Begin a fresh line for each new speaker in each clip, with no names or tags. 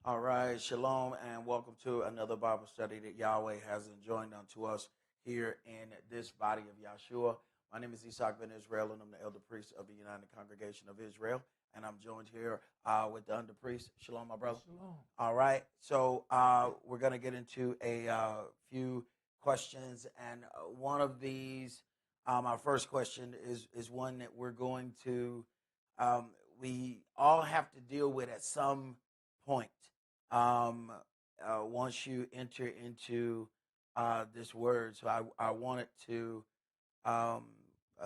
All right, shalom, and welcome to another Bible study that Yahweh has enjoined unto us here in this body of Yahshua. My name is Esaac ben Israel, and I'm the elder priest of the United Congregation of Israel. And I'm joined here with the under priest. Shalom, my brother.
Shalom.
All right, so we're going to get into a few questions, and one of these, our first question is one that we're going to, we all have to deal with at some point um, once you enter into this word. So I wanted to um,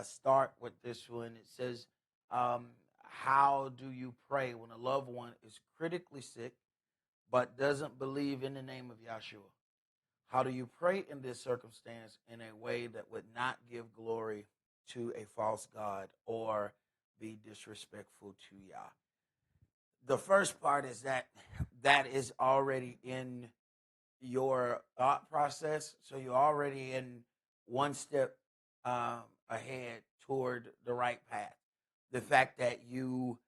start with this one. It says, how do you pray when a loved one is critically sick but doesn't believe in the name of Yahshua? How do you pray in this circumstance in a way that would not give glory to a false God or be disrespectful to Yah? The first part is that is already in your thought process. So you're already in one step ahead toward the right path. The fact that you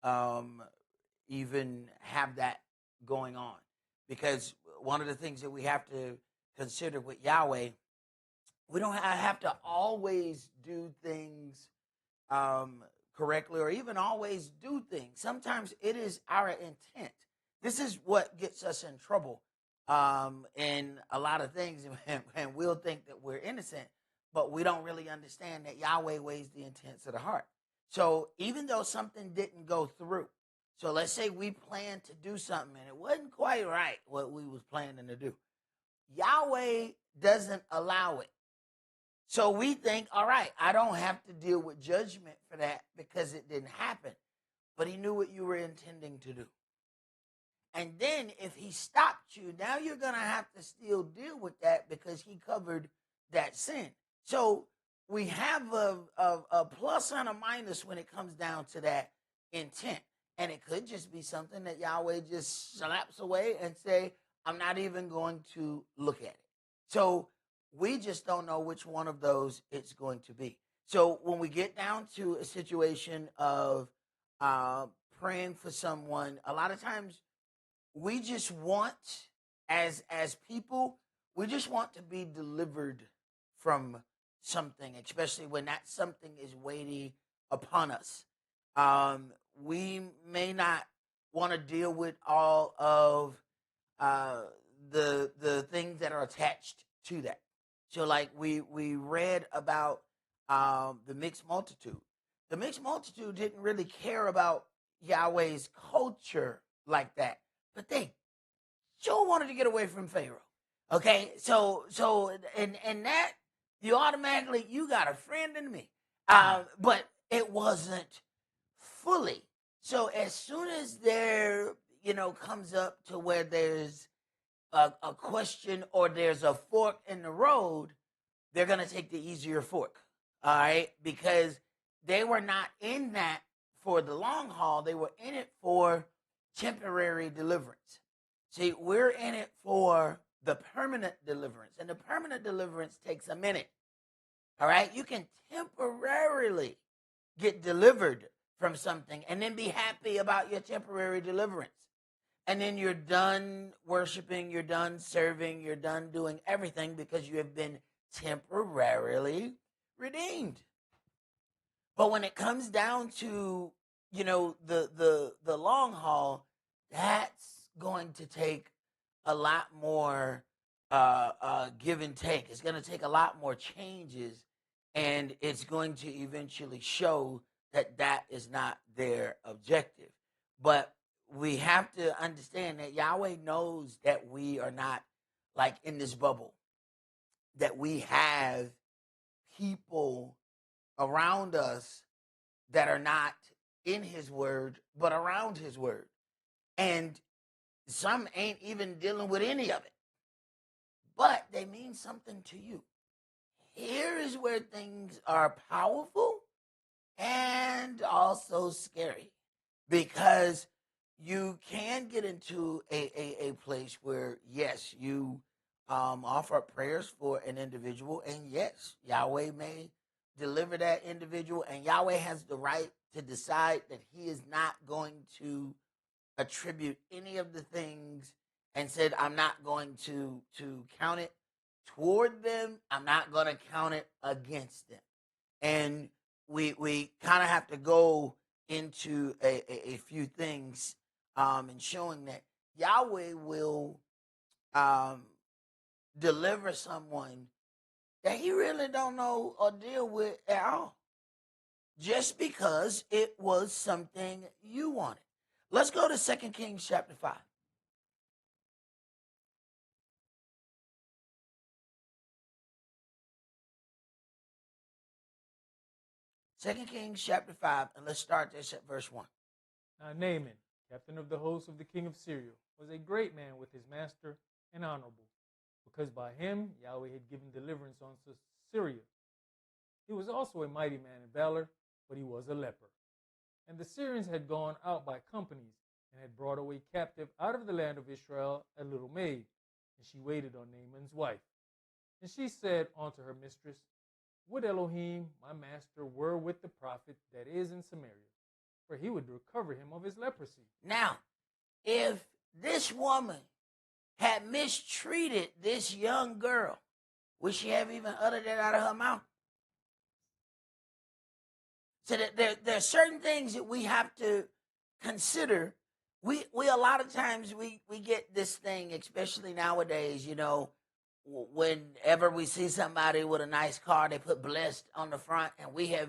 um, even have that going on. Because one of the things that we have to consider with Yahweh, we don't have to always do things um, correctly or even always do things. Sometimes it is our intent. This is what gets us in trouble in a lot of things, and we'll think that we're innocent, but we don't really understand that Yahweh weighs the intents of the heart. So even though something didn't go through, so let's say we planned to do something and it wasn't quite right what we was planning to do, Yahweh doesn't allow it. So we think, all right, I don't have to deal with judgment for that because it didn't happen. But he knew what you were intending to do. And then if he stopped you, now you're going to have to still deal with that because he covered that sin. So we have a plus and a minus when it comes down to that intent. And it could just be something that Yahweh just slaps away and say, I'm not even going to look at it. So we just don't know which one of those it's going to be. So when we get down to a situation of uh, praying for someone, a lot of times we just want, as people, we just want to be delivered from something, especially when that something is weighty upon us. We may not want to deal with all of uh, the things that are attached to that. So, like we read about the mixed multitude. The mixed multitude didn't really care about Yahweh's culture like that, but they sure wanted to get away from Pharaoh. Okay, so and that you automatically you got a friend in me, but it wasn't fully. So as soon as there comes up to where there's a question or there's a fork in the road, they're gonna take the easier fork. All right, because they were not in that for the long haul. They were in it for temporary deliverance. See, we're in it for the permanent deliverance, and the permanent deliverance takes a minute. All right, you can temporarily get delivered from something and then be happy about your temporary deliverance. And then you're done worshiping, you're done serving, you're done doing everything because you have been temporarily redeemed. But when it comes down to, the long haul, that's going to take a lot more give and take. It's going to take a lot more changes, and it's going to eventually show that that is not their objective. But we have to understand that Yahweh knows that we are not like in this bubble, that we have people around us that are not in his word, but around his word. And some ain't even dealing with any of it, but they mean something to you. Here is where things are powerful and also scary, because you can get into a place where, yes, you offer up prayers for an individual, and yes, Yahweh may deliver that individual, and Yahweh has the right to decide that he is not going to attribute any of the things and said, I'm not going to count it toward them. I'm not going to count it against them. And we kind of have to go into a few things and showing that Yahweh will deliver someone that he really don't know or deal with at all, just because it was something you wanted. Let's go to 2 Kings chapter 5. Second Kings chapter 5, and let's start this at verse 1.
Now Naaman, captain of the host of the king of Syria, was a great man with his master and honorable, because by him Yahweh had given deliverance unto Syria. He was also a mighty man in valor, but he was a leper. And the Syrians had gone out by companies, and had brought away captive out of the land of Israel a little maid, and she waited on Naaman's wife. And she said unto her mistress, Would Elohim, my master, were with the prophet that is in Samaria, for he would recover him of his leprosy.
Now, if this woman had mistreated this young girl, would she have even uttered it out of her mouth? So that there are certain things that we have to consider. We a lot of times we get this thing, especially nowadays, whenever we see somebody with a nice car, they put blessed on the front, and we have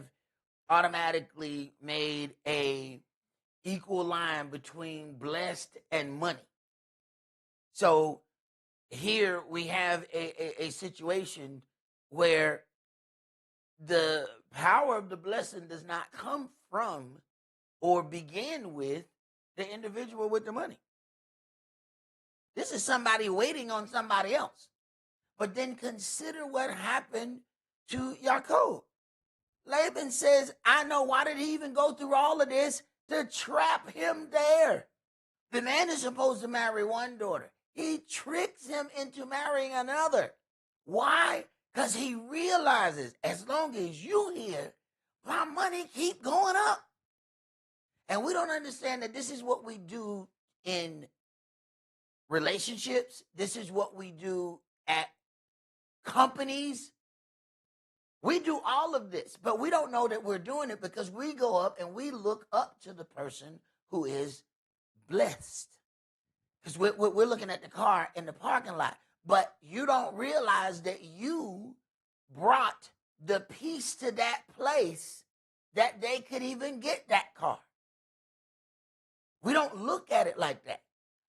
automatically made a equal line between blessed and money. So here we have a situation where the power of the blessing does not come from or begin with the individual with the money. This is somebody waiting on somebody else. But then consider what happened to Yaakov. Laban says, I know, why did he even go through all of this? To trap him there. The man is supposed to marry one daughter. He tricks him into marrying another. Why? Because he realizes, as long as you here, my money keep going up. And we don't understand that this is what we do in relationships. This is what we do at companies. We do all of this, but we don't know that we're doing it because we go up and we look up to the person who is blessed. Because we're looking at the car in the parking lot, but you don't realize that you brought the piece to that place that they could even get that car. We don't look at it like that.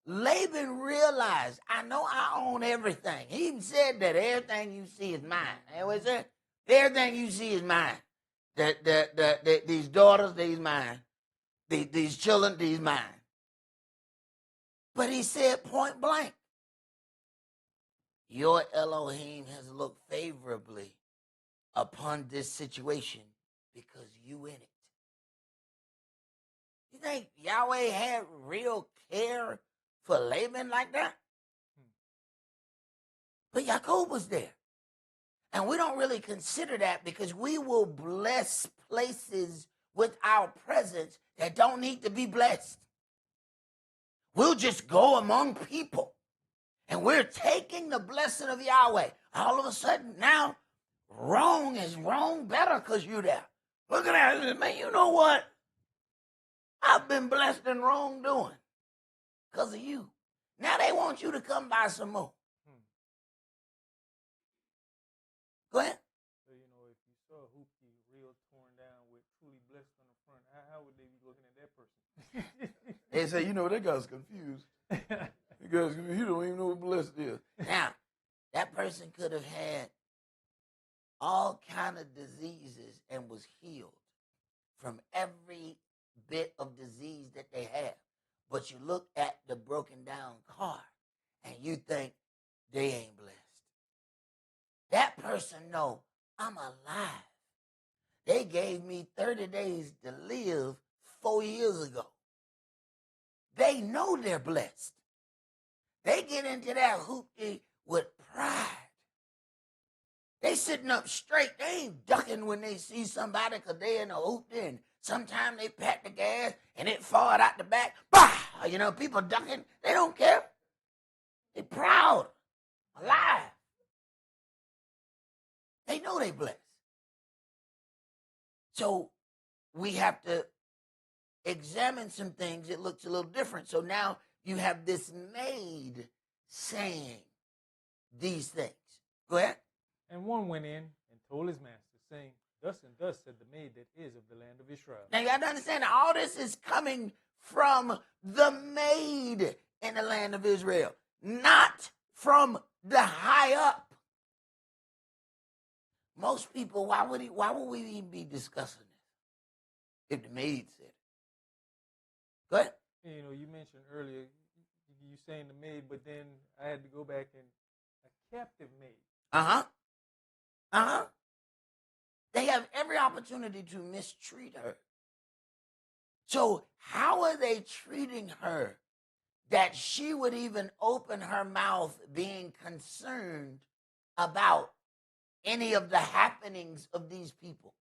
Laban realized, I know I own everything. He even said that everything you see is mine. And what he said? Everything you see is mine. These daughters, these mine. These children, these mine. But he said point blank, your Elohim has looked favorably upon this situation because you in it. You think Yahweh had real care for Laban like that? But Yaakov was there. And we don't really consider that because we will bless places with our presence that don't need to be blessed. We'll just go among people and we're taking the blessing of Yahweh. All of a sudden now, wrong is wrong better because you're there. Look at that, man, you know what? I've been blessed in wrongdoing because of you. Now they want you to come by some more. Go ahead.
So, if you saw a hoopty real torn down with truly blessed on the front, how would they be looking at that person?
They say, that guy's confused. Because he don't even know what blessed is.
Now, that person could have had all kind of diseases and was healed from every bit of disease that they have. But you look at the broken down car and you think they ain't blessed. That person know I'm alive. They gave me 30 days to live 4 years ago. They know they're blessed. They get into that hoopty with pride. They sitting up straight. They ain't ducking when they see somebody because they in a hoopty, and sometimes they pat the gas and it fall out the back. Bah! You know, people ducking. They don't care. They're proud, alive. They know they blessed. So we have to examine some things. It looks a little different. So now you have this maid saying these things. Go ahead.
And one went in and told his master, saying, Thus and thus said the maid that is of the land of Israel.
Now you got to understand that all this is coming from the maid in the land of Israel, not from the high up. Most people, why would we even be discussing this if the maid said it? Go ahead.
You know, you mentioned earlier, you saying the maid, but then I had to go back and a captive maid.
Uh-huh. Uh-huh. They have every opportunity to mistreat her. So how are they treating her that she would even open her mouth being concerned about any of the happenings of these people?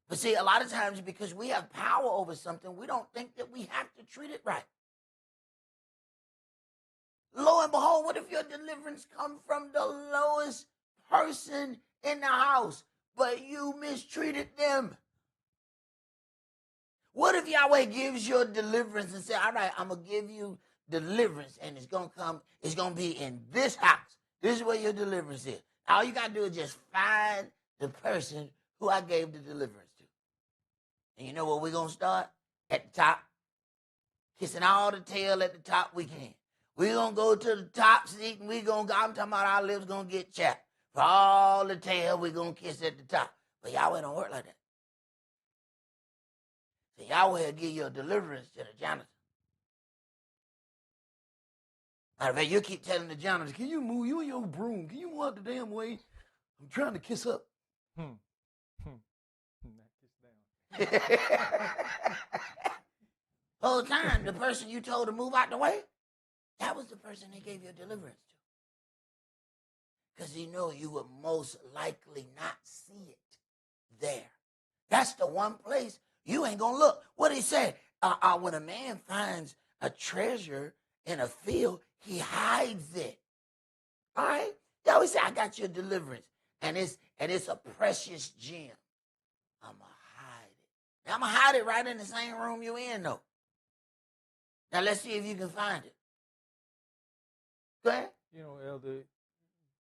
But see, a lot of times because we have power over something, we don't think that we have to treat it right. Lo and behold, what if your deliverance come from the lowest person in the house, but you mistreated them? What if Yahweh gives you deliverance and say, all right, I'm going to give you deliverance and it's going to be in this house. This is where your deliverance is. All you got to do is just find the person who I gave the deliverance to. And you know what we're going to start? At the top. Kissing all the tail at the top we can. We're going to go to the top seat and I'm talking about our lips going to get chapped. For all the tail, we're going to kiss at the top. But Yahweh don't work like that. So Yahweh will give you a deliverance to the janitor. Matter of fact, you keep telling the janitor, can you move? You and your broom. Can you move out the damn way? I'm trying to kiss up.
Not kiss down.
Whole time, the person you told to move out the way, that was the person they gave you deliverance to. Because you know you would most likely not see it there. That's the one place you ain't going to look. What he said, when a man finds a treasure in a field, he hides it. All right? They always say, I got your deliverance. And it's a precious gem. I'm going to hide it. Now, I'm going to hide it right in the same room you in, though. Now, let's see if you can find it. Go ahead.
You know, Elder,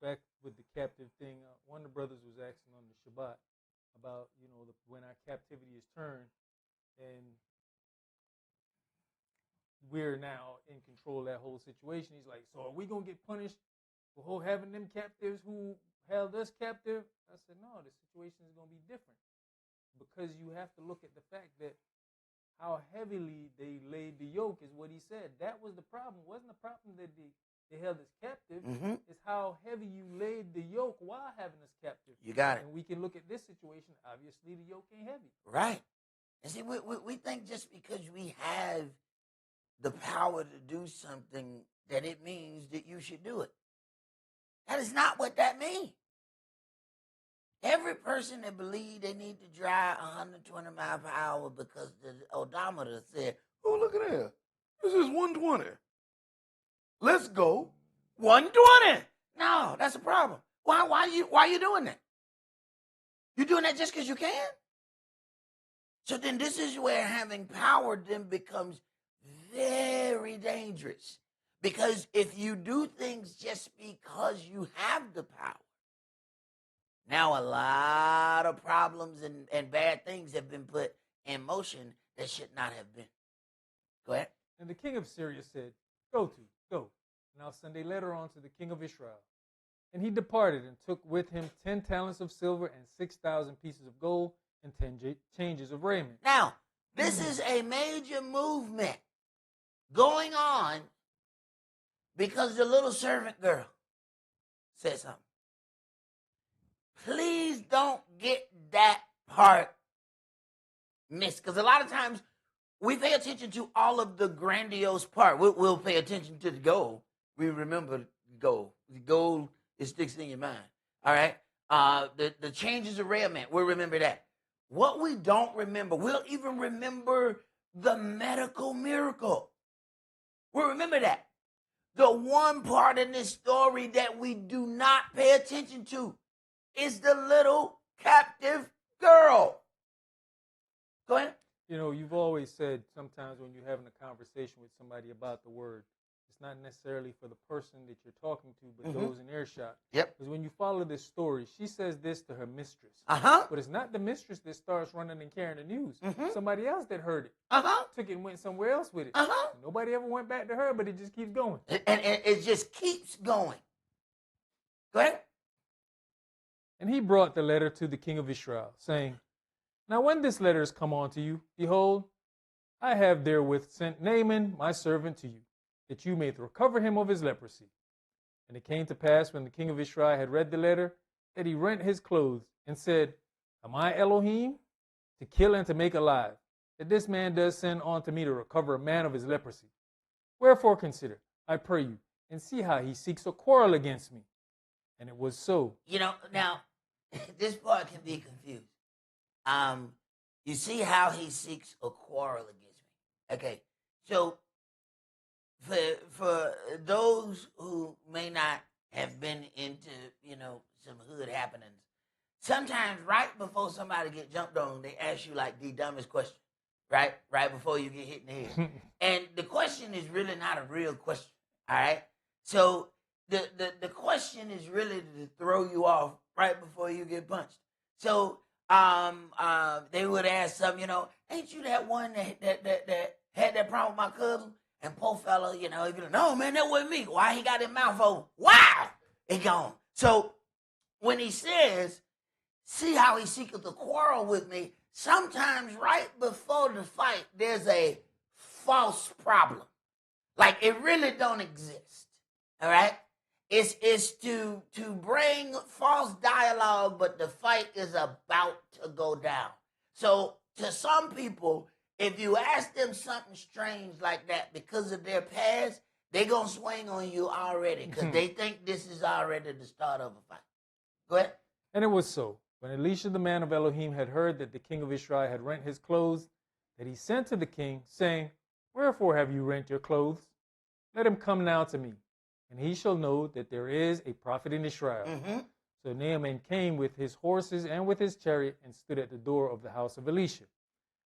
back with the captive thing, one of the brothers was asking on the Shabbat about, you know, when our captivity is turned and we're now in control of that whole situation. He's like, so are we going to get punished for having them captives who held us captive? I said, no, the situation is going to be different because you have to look at the fact that how heavily they laid the yoke is what he said. That was the problem. It wasn't the problem that they held us captive.
Mm-hmm.
It's how heavy you laid the yoke while having us captive.
You got it.
And we can look at this situation. Obviously, the yoke ain't heavy.
Right. And see, we think just because we have the power to do something that it means that you should do it. That is not what that means. Every person that believes they need to drive 120 miles per hour because the odometer said,
Oh, look at that. This is 120. Let's go.
120. No, that's a problem. Why you doing that? You doing that just because you can? So then this is where having power then becomes very dangerous. Because if you do things just because you have the power, now a lot of problems and bad things have been put in motion that should not have been. Go ahead.
And the king of Syria said, go. And I'll send a letter on to the king of Israel. And he departed and took with him 10 talents of silver and 6,000 pieces of gold and 10 changes of raiment.
Now, this is a major movement going on because the little servant girl said something. Please don't get that part missed. Because a lot of times we pay attention to all of the grandiose part. We'll pay attention to the goal. We remember the goal. The goal, it sticks in your mind. All right? The changes of raiment, we'll remember that. What we don't remember, we'll even remember the medical miracle. Well, remember that. The one part in this story that we do not pay attention to is the little captive girl. Go ahead.
You know, you've always said sometimes when you're having a conversation with somebody about the word, it's not necessarily for the person that you're talking to, but those in earshot.
Yep.
Because when you follow this story, she says this to her mistress.
Uh-huh.
But it's not the mistress that starts running and carrying the news.
Mhm.
Somebody else that heard it.
Uh-huh.
Took it and went somewhere else with it.
Uh-huh.
Nobody ever went back to her, but it just keeps going.
And it just keeps going. Go ahead.
And he brought the letter to the king of Israel, saying, Now when this letter is come unto you, behold, I have therewith sent Naaman my servant to you, that you may recover him of his leprosy. And it came to pass, when the king of Israel had read the letter, that he rent his clothes, and said, Am I Elohim, to kill and to make alive, that this man does send unto me to recover a man of his leprosy? Wherefore consider, I pray you, and see how he seeks a quarrel against me. And it was so.
You know, now, this part can be confused. You see how he seeks a quarrel against me. Okay, so for those who may not have been into, some hood happenings, sometimes right before somebody get jumped on, they ask you like the dumbest question, right? Right before you get hit in the head. And the question is really not a real question, all right? So the question is really to throw you off right before you get punched. So they would ask something, ain't you that one that had that problem with my cousin? And poor fella, he'd be like, no, man, that wasn't me. Why he got his mouth open? Wow! It gone. So when he says, see how he seeketh a quarrel with me, sometimes right before the fight, there's a false problem. Like it really don't exist. All right? It's to bring false dialogue, but the fight is about to go down. So to some people, if you ask them something strange like that because of their past, they're going to swing on you already because they think this is already the start of a fight. Go ahead.
And it was so, when Elisha the man of Elohim had heard that the king of Israel had rent his clothes, that he sent to the king, saying, Wherefore have you rent your clothes? Let him come now to me, and he shall know that there is a prophet in Israel. So Naaman came with his horses and with his chariot, and stood at the door of the house of Elisha.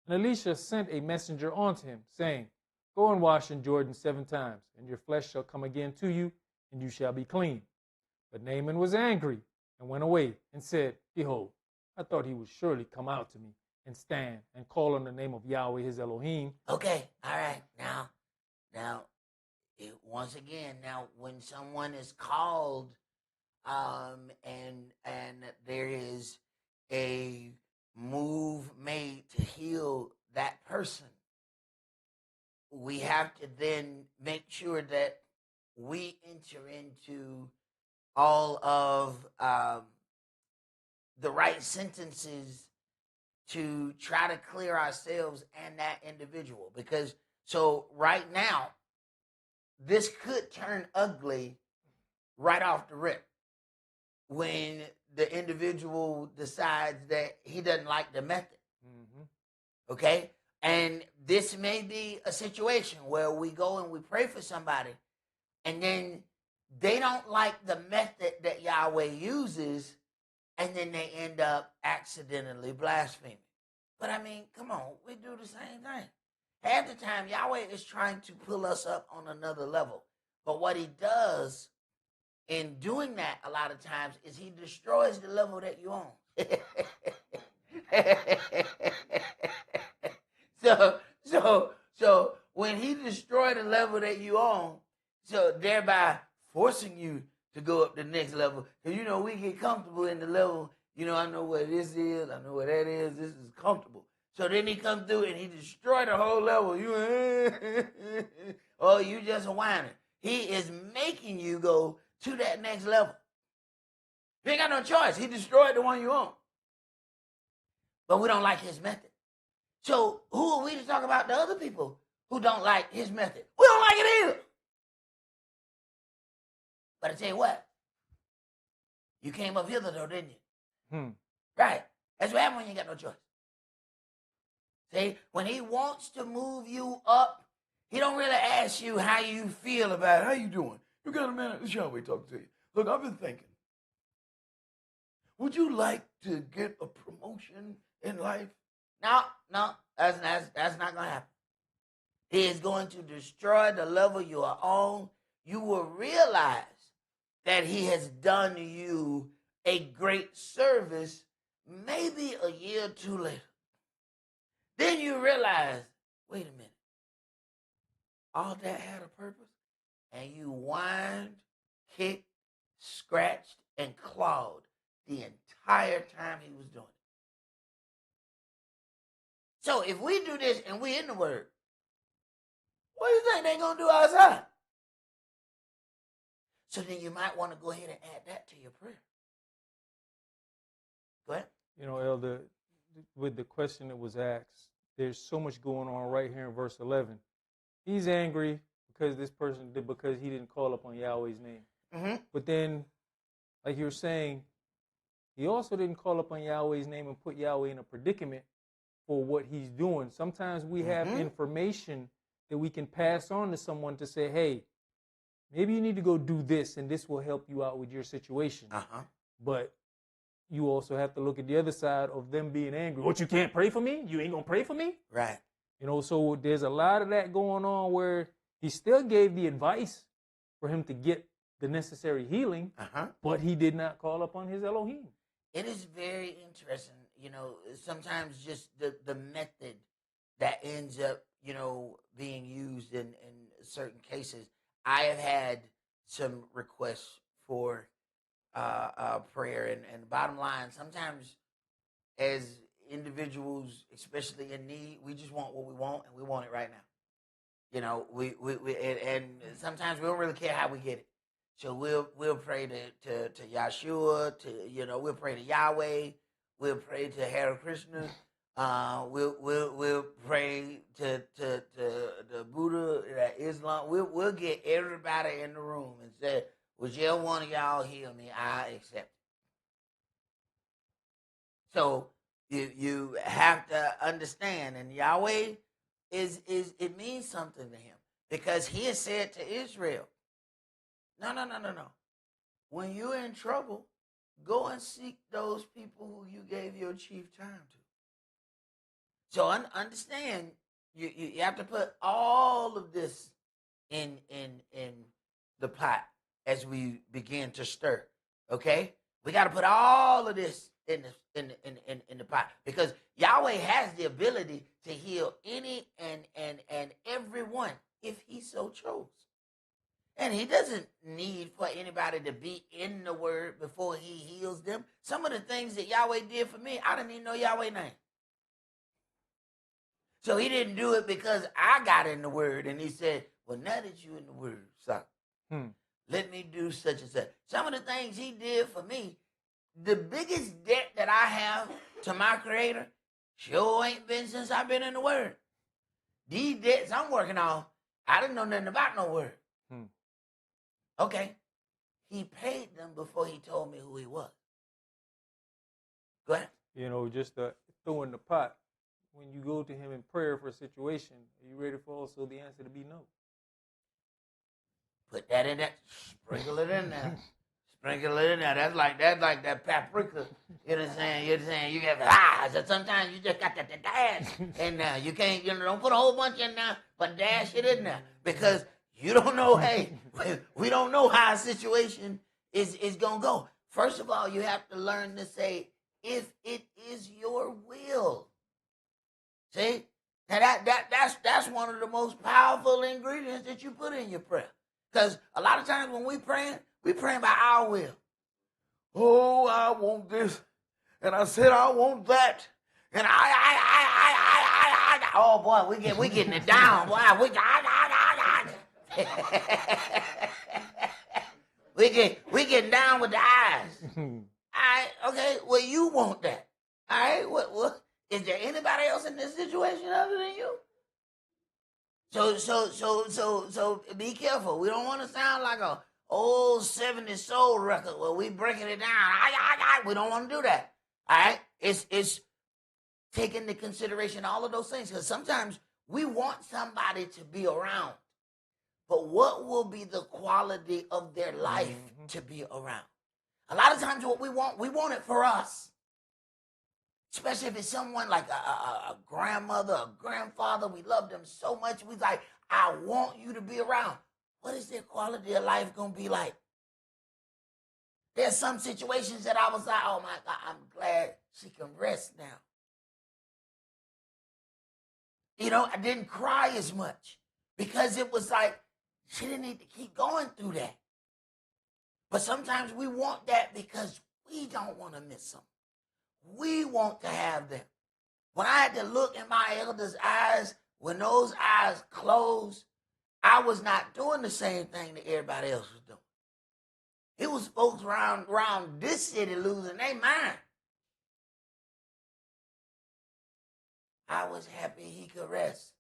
And Elisha sent a messenger unto him, saying, Go and wash in Jordan 7 times, and your flesh shall come again to you, and you shall be clean. But Naaman was angry, and went away, and said, Behold, I thought he would surely come out to me, and stand, and call on the name of Yahweh his Elohim.
Okay, all right. Now, once again, when someone is called, and there is a move made to heal that person, we have to then make sure that we enter into all of the right sentences to try to clear ourselves and that individual. Because so right now, this could turn ugly right off the rip when the individual decides that he doesn't like the method. Okay? And this may be a situation where we go and we pray for somebody, and then they don't like the method that Yahweh uses, and then they end up accidentally blaspheming. But I mean, come on, we do the same thing. Half the time, Yahweh is trying to pull us up on another level. But what he does in doing that a lot of times is he destroys the level that you're on. So when he destroyed the level that you on, so thereby forcing you to go up the next level, because we get comfortable in the level. I know what this is, I know what that is. This is comfortable. So then he come through and he destroyed the whole level. You just a whiner. He is making you go to that next level. You ain't got no choice. He destroyed the one you on. But we don't like his method. So who are we to talk about the other people who don't like his method? We don't like it either. But I tell you what, you came up hither though, didn't you? Right. That's what happens when you ain't got no choice. See, when he wants to move you up, He don't really ask you how you feel about it.
How you doing? You got a minute? It's Yahweh talking to you. Look, I've been thinking. Would you like to get a promotion in life?
No, that's not going to happen. He is going to destroy the level you are on. You will realize that he has done you a great service maybe a year or two later. Then you realize, wait a minute, all that had a purpose? And you whined, kicked, scratched, and clawed the entire time he was doing it. So if we do this and we in the Word, what do you think they're going to do outside? So then you might want to go ahead and add that to your prayer. Go ahead.
You know, Elder, with the question that was asked, there's so much going on right here in verse 11. He's angry because this person did, because he didn't call upon Yahweh's name.
Mm-hmm.
But then, like you were saying, he also didn't call upon Yahweh's name and put Yahweh in a predicament for what he's doing. Sometimes we have information that we can pass on to someone to say, hey, maybe you need to go do this and this will help you out with your situation. But you also have to look at the other side of them being angry. What, you can't pray for me? You ain't going to pray for me?
Right.
You know, so there's a lot of that going on where he still gave the advice for him to get the necessary healing, but he did not call upon his Elohim.
It is very interesting, you know, sometimes just the method that ends up, you know, being used in certain cases. I have had some requests for prayer, and the bottom line, sometimes as individuals, especially in need, we just want what we want, and we want it right now. You know, and sometimes we don't really care how we get it. So we'll pray to Yahshua, we'll pray to Yahweh, we'll pray to Hare Krishna, we'll pray to the Buddha, Islam. We'll get everybody in the room and say, whichever one of y'all heal me, I accept it. So you have to understand, and Yahweh is it means something to him, because he has said to Israel, no. When you're in trouble, go and seek those people who you gave your chief time to. So understand, you have to put all of this in the pot as we begin to stir. Okay, we got to put all of this in the pot, because Yahweh has the ability to heal any and everyone if he so chose. And he doesn't need for anybody to be in the Word before he heals them. Some of the things that Yahweh did for me, I didn't even know Yahweh's name. So he didn't do it because I got in the Word and he said, well, now that you're in the Word, son, let me do such and such. Some of the things he did for me, the biggest debt that I have to my Creator sure ain't been since I've been in the Word. These debts I'm working on, I didn't know nothing about no Word. Okay, he paid them before he told me who he was. Go ahead.
You know, just to throw in the pot, when you go to him in prayer for a situation, are you ready for also the answer to be no?
Put that in there. Sprinkle it in there. Sprinkle it in there. That's like that paprika. You know what I'm saying? You're saying you have so sometimes you just got to dash in there. You can't, don't put a whole bunch in there, but dash it in there, because you don't know. Hey, we don't know how a situation is gonna go. First of all, you have to learn to say, if it is your will. See? Now that's one of the most powerful ingredients that you put in your prayer. Because a lot of times when we praying by our will.
Oh, I want this, and I said I want that, and
oh boy, we getting it down, boy. We getting down with the eyes. All right, okay. Well, you want that. All right. What? Is there anybody else in this situation other than you? So be careful. We don't want to sound like a old 70s soul record where we breaking it down. We don't want to do that. All right. It's taking into consideration all of those things, because sometimes
We want somebody to be around. But what will be the quality of their life to be around? A lot of times what we want it for us. Especially if it's someone like a grandmother, a grandfather. We love them so much. We like, I want you to be around. What is their quality of life going to be like? There's some situations that I was like, oh my God, I'm glad she can rest now. You know, I didn't cry as much because it was like, she didn't need to keep going through that. But sometimes we want that because we don't want to miss them. We want to have them. When I had to look in my elder's eyes, when those eyes closed, I was not doing the same thing that everybody else was doing. It was folks around this city losing their mind. I was happy he could rest.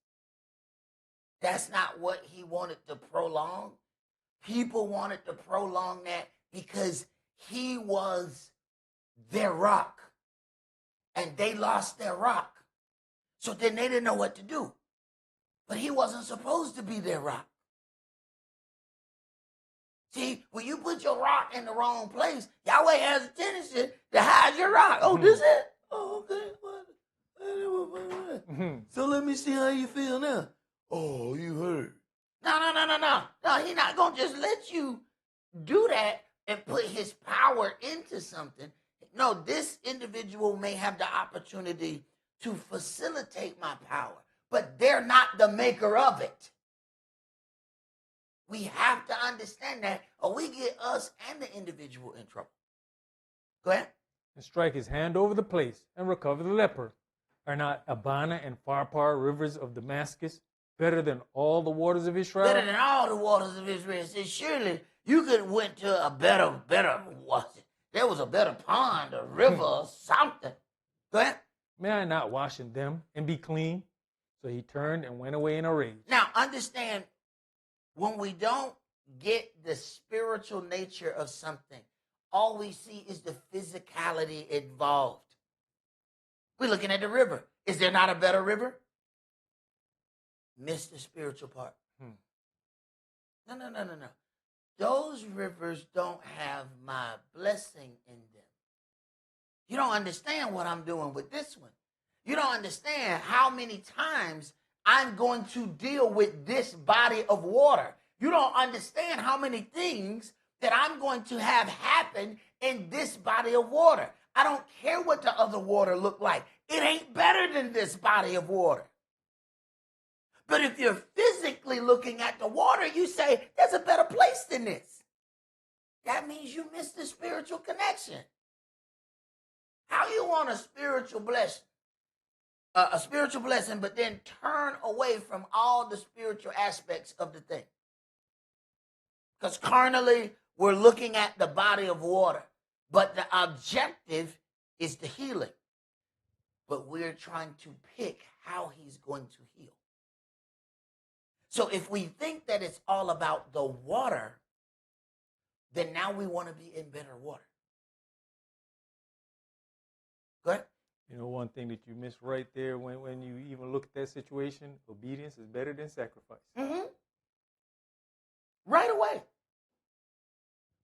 That's not what he wanted to prolong. People wanted to prolong that because he was their rock. And they lost their rock. So then they didn't know what to do. But he wasn't supposed to be their rock. See, when you put your rock in the wrong place, Yahweh has a tendency to hide your rock. Oh, this it? Oh, okay. So let me see how you feel now. Oh, you hurt. No, he's not going to just let you do that and put his power into something. No, this individual may have the opportunity to facilitate my power, but they're not the maker of it. We have to understand that, or we get us and the individual in trouble. Go ahead.
And strike his hand over the place and recover the leper. Are not Abana and Pharpar rivers of Damascus better than all the waters of Israel?
Better than all the waters of Israel. Said, surely you could have went to a better, there was a better pond, a river, or something. Go ahead.
May I not wash in them and be clean? So he turned and went away in a rage.
Now, understand, when we don't get the spiritual nature of something, all we see is the physicality involved. We're looking at the river. Is there not a better river? Miss the spiritual part. No. Those rivers don't have my blessing in them. You don't understand what I'm doing with this one. You don't understand how many times I'm going to deal with this body of water. You don't understand how many things that I'm going to have happen in this body of water. I don't care what the other water look like. It ain't better than this body of water. But if you're physically looking at the water, you say, there's a better place than this. That means you missed the spiritual connection. How you want a spiritual blessing? A spiritual blessing, but then turn away from all the spiritual aspects of the thing. Because carnally, we're looking at the body of water. But the objective is the healing. But we're trying to pick how he's going to heal. So if we think that it's all about the water, then now we want to be in better water. Go ahead.
You know, one thing that you miss right there when you even look at that situation, obedience is better than sacrifice.
Mm-hmm. Right away.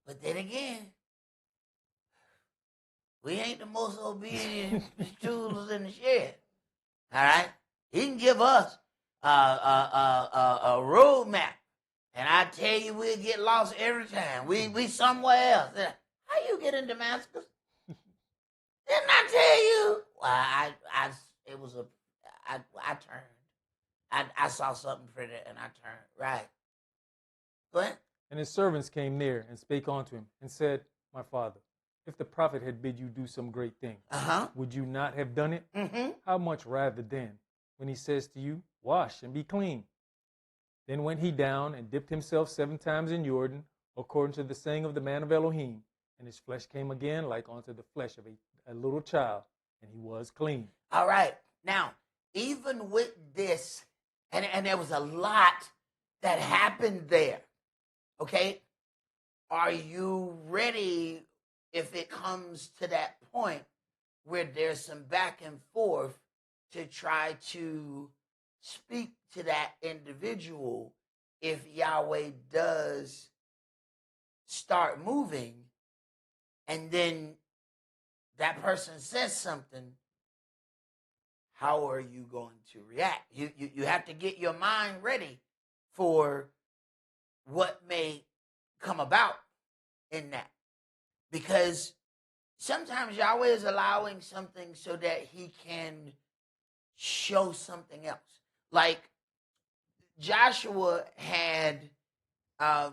But then again, we ain't the most obedient tools in the shed. All right? He can give us a roadmap. And I tell you, we'll get lost every time. We somewhere else. How you get in Damascus? Didn't I tell you? Well, I turned. I saw something pretty and I turned. Right. Go ahead.
And his servants came near and spake unto him and said, My father, if the prophet had bid you do some great thing, would you not have done it?
Mm-hmm.
How much rather then, when he says to you, Wash and be clean? Then went he down and dipped himself 7 times in Jordan, according to the saying of the man of Elohim. And his flesh came again like unto the flesh of a little child, and he was clean.
All right. Now, even with this, and there was a lot that happened there, okay? Are you ready if it comes to that point where there's some back and forth to try to speak to that individual if Yahweh does start moving and then that person says something? How are you going to react? You have to get your mind ready for what may come about in that. Because sometimes Yahweh is allowing something so that he can show something else. Like Joshua had,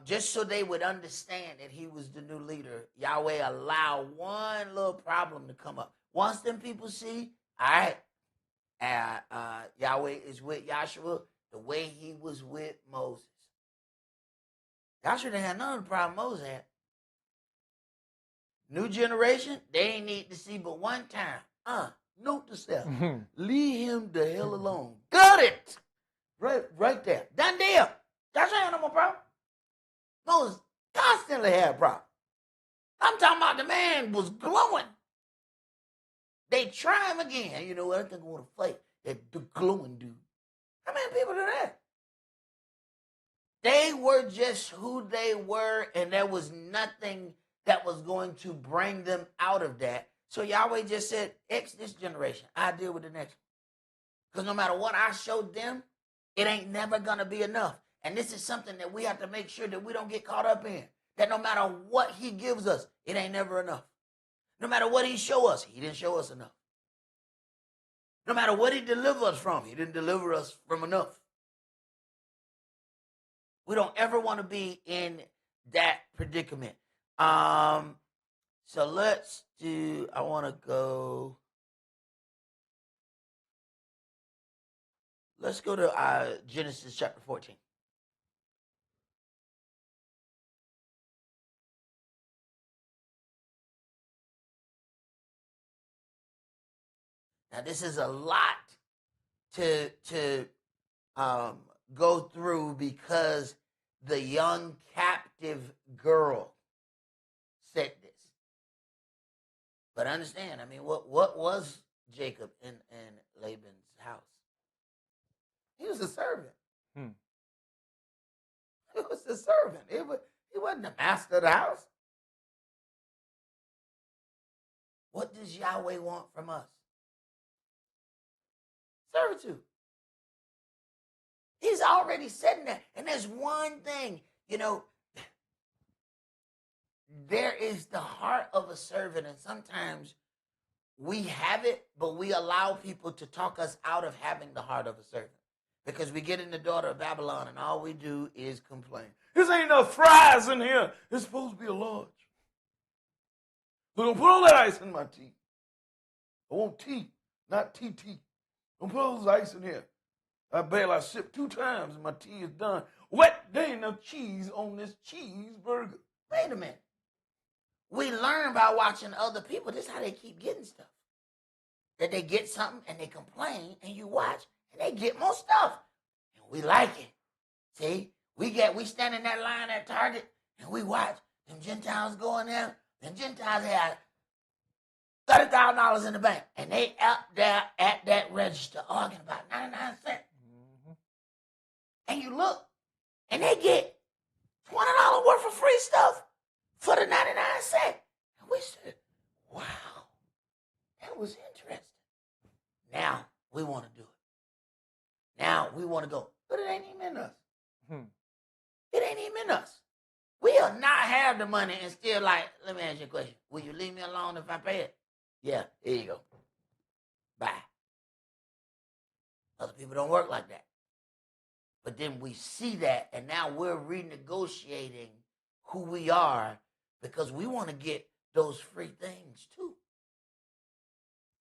just so they would understand that he was the new leader, Yahweh allowed one little problem to come up. Once them people see, all right, Yahweh is with Joshua the way he was with Moses. Joshua didn't have none of the problem Moses had. New generation, they ain't need to see but one time. Note to self. Leave him the hell alone. Got it. Right there. Done deal. Joshua ain't no more problem. Moses constantly had a problem. I'm talking about the man was glowing. They try him again. You know what? I think I want to fight that glowing dude. How many people do that? They were just who they were, and there was nothing that was going to bring them out of that. So Yahweh just said, X this generation. I deal with the next one. Because no matter what I showed them, it ain't never going to be enough. And this is something that we have to make sure that we don't get caught up in. That no matter what he gives us, it ain't never enough. No matter what he show us, he didn't show us enough. No matter what he deliver us from, he didn't deliver us from enough. We don't ever want to be in that predicament. So let's do, I want to go, let's go to Genesis chapter 14. Now this is a lot to go through because the young captive girl said this. But understand, I mean, what was Jacob in Laban's house? He was a servant. He was a servant. He wasn't the master of the house. What does Yahweh want from us? Servitude. He's already said that. And there's one thing, there is the heart of a servant, and sometimes we have it, but we allow people to talk us out of having the heart of a servant. Because we get in the daughter of Babylon, and all we do is complain. This ain't enough fries in here. It's supposed to be a large. Don't put all that ice in my tea. I want tea, not TT. Don't put all this ice in here. I sip 2 times and my tea is done. Wet, there ain't no cheese on this cheeseburger. Wait a minute. We learn by watching other people. This is how they keep getting stuff. That they get something and they complain, and you watch and they get more stuff. And we like it. See, we stand in that line at Target and we watch them Gentiles go in there. Them Gentiles had $30,000 in the bank, and they out there at that register arguing about 99 cents. Mm-hmm. And you look, and they get $20 worth of free stuff for the 99 cents. And we said, wow, that was interesting. Now we want to do it. Now we want to go, but it ain't even in us. It ain't even in us. We'll not have the money and still like, let me ask you a question. Will you leave me alone if I pay it? Yeah, here you go. Bye. Other people don't work like that. But then we see that, and now we're renegotiating who we are because we want to get those free things too.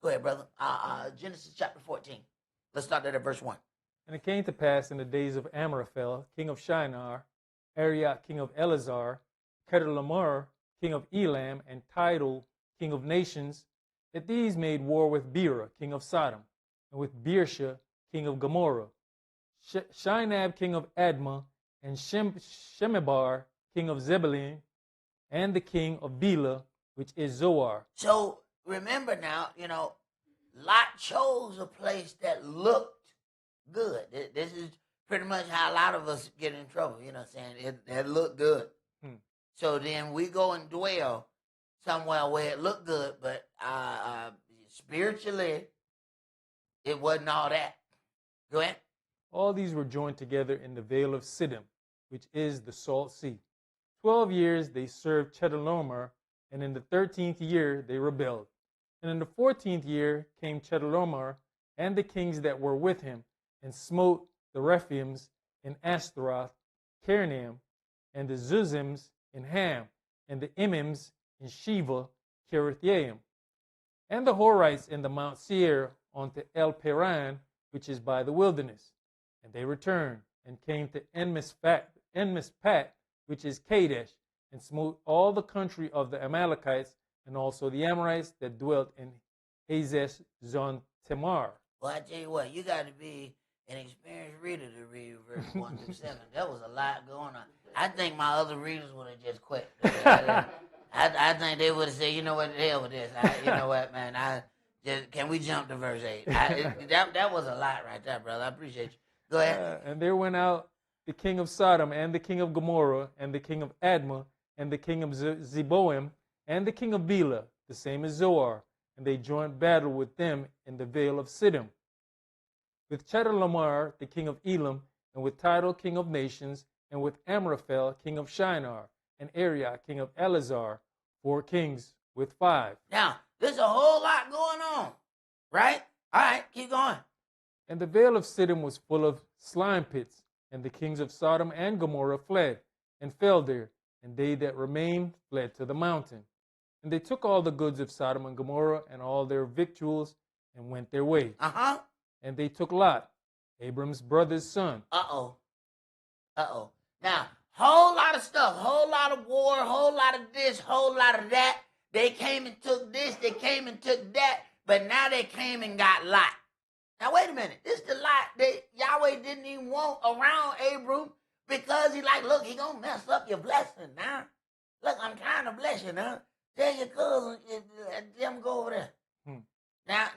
Go ahead, brother. Genesis chapter 14. Let's start at verse 1.
And it came to pass in the days of Amraphel, king of Shinar, Arioch, king of Elazar, Kedorlaomer, king of Elam, and Tidal, king of nations, that these made war with Bera, king of Sodom, and with Beersha, king of Gomorrah, Shinab, king of Admah, and Shemebar, king of Zebulun, and the king of Bela, which is Zoar.
So remember now, Lot chose a place that looked good. This is pretty much how a lot of us get in trouble. You know what I'm saying? It looked good. So then we go and dwell somewhere where it looked good, but spiritually, it wasn't all that. Go ahead.
All these were joined together in the Vale of Siddim, which is the Salt Sea. 12 years they served Chedorlaomer, and in the 13th year they rebelled. And in the 14th year came Chedorlaomer and the kings that were with him, and smote the Rephaims in Ashtaroth, Karnaim, and the Zuzims in Ham, and the Emims in Sheva, Kiriathaim, and the Horites in the Mount Seir unto El Paran, which is by the wilderness. And they returned and came to Enmispat, which is Kadesh, and smote all the country of the Amalekites, and also the Amorites that dwelt in Hazez Zon Tamar.
Well, I tell you what, you got to be an experienced reader to read verse 1 through 7. There was a lot going on. I think my other readers would have just quit. I think they would have said, you know what, the hell with this. You know what, man, can we jump to verse 8? That was a lot right there, brother. I appreciate you. Go ahead.
And there went out the king of Sodom, and the king of Gomorrah, and the king of Admah, and the king of Zeboim, and the king of Bela, the same as Zoar, and they joined battle with them in the Vale of Siddim. With Chedorlaomer, the king of Elam, and with Tidal, king of nations, and with Amraphel, king of Shinar, and Arioch, king of Elazar, 4 kings with 5.
Now, there's a whole lot going on, right? All right, keep going.
And the Vale of Siddim was full of slime pits, and the kings of Sodom and Gomorrah fled, and fell there, and they that remained fled to the mountain. And they took all the goods of Sodom and Gomorrah, and all their victuals, and went their way. And they took Lot, Abram's brother's son.
Now, whole lot of stuff, whole lot of war, whole lot of this, whole lot of that. They came and took this, they came and took that, but now they came and got Lot. Now, wait a minute. This is the Lot that Yahweh didn't even want around Abram because he like, look, he going to mess up your blessing now. Look, I'm trying to bless you now. Tell your cousin, them go over there. Now,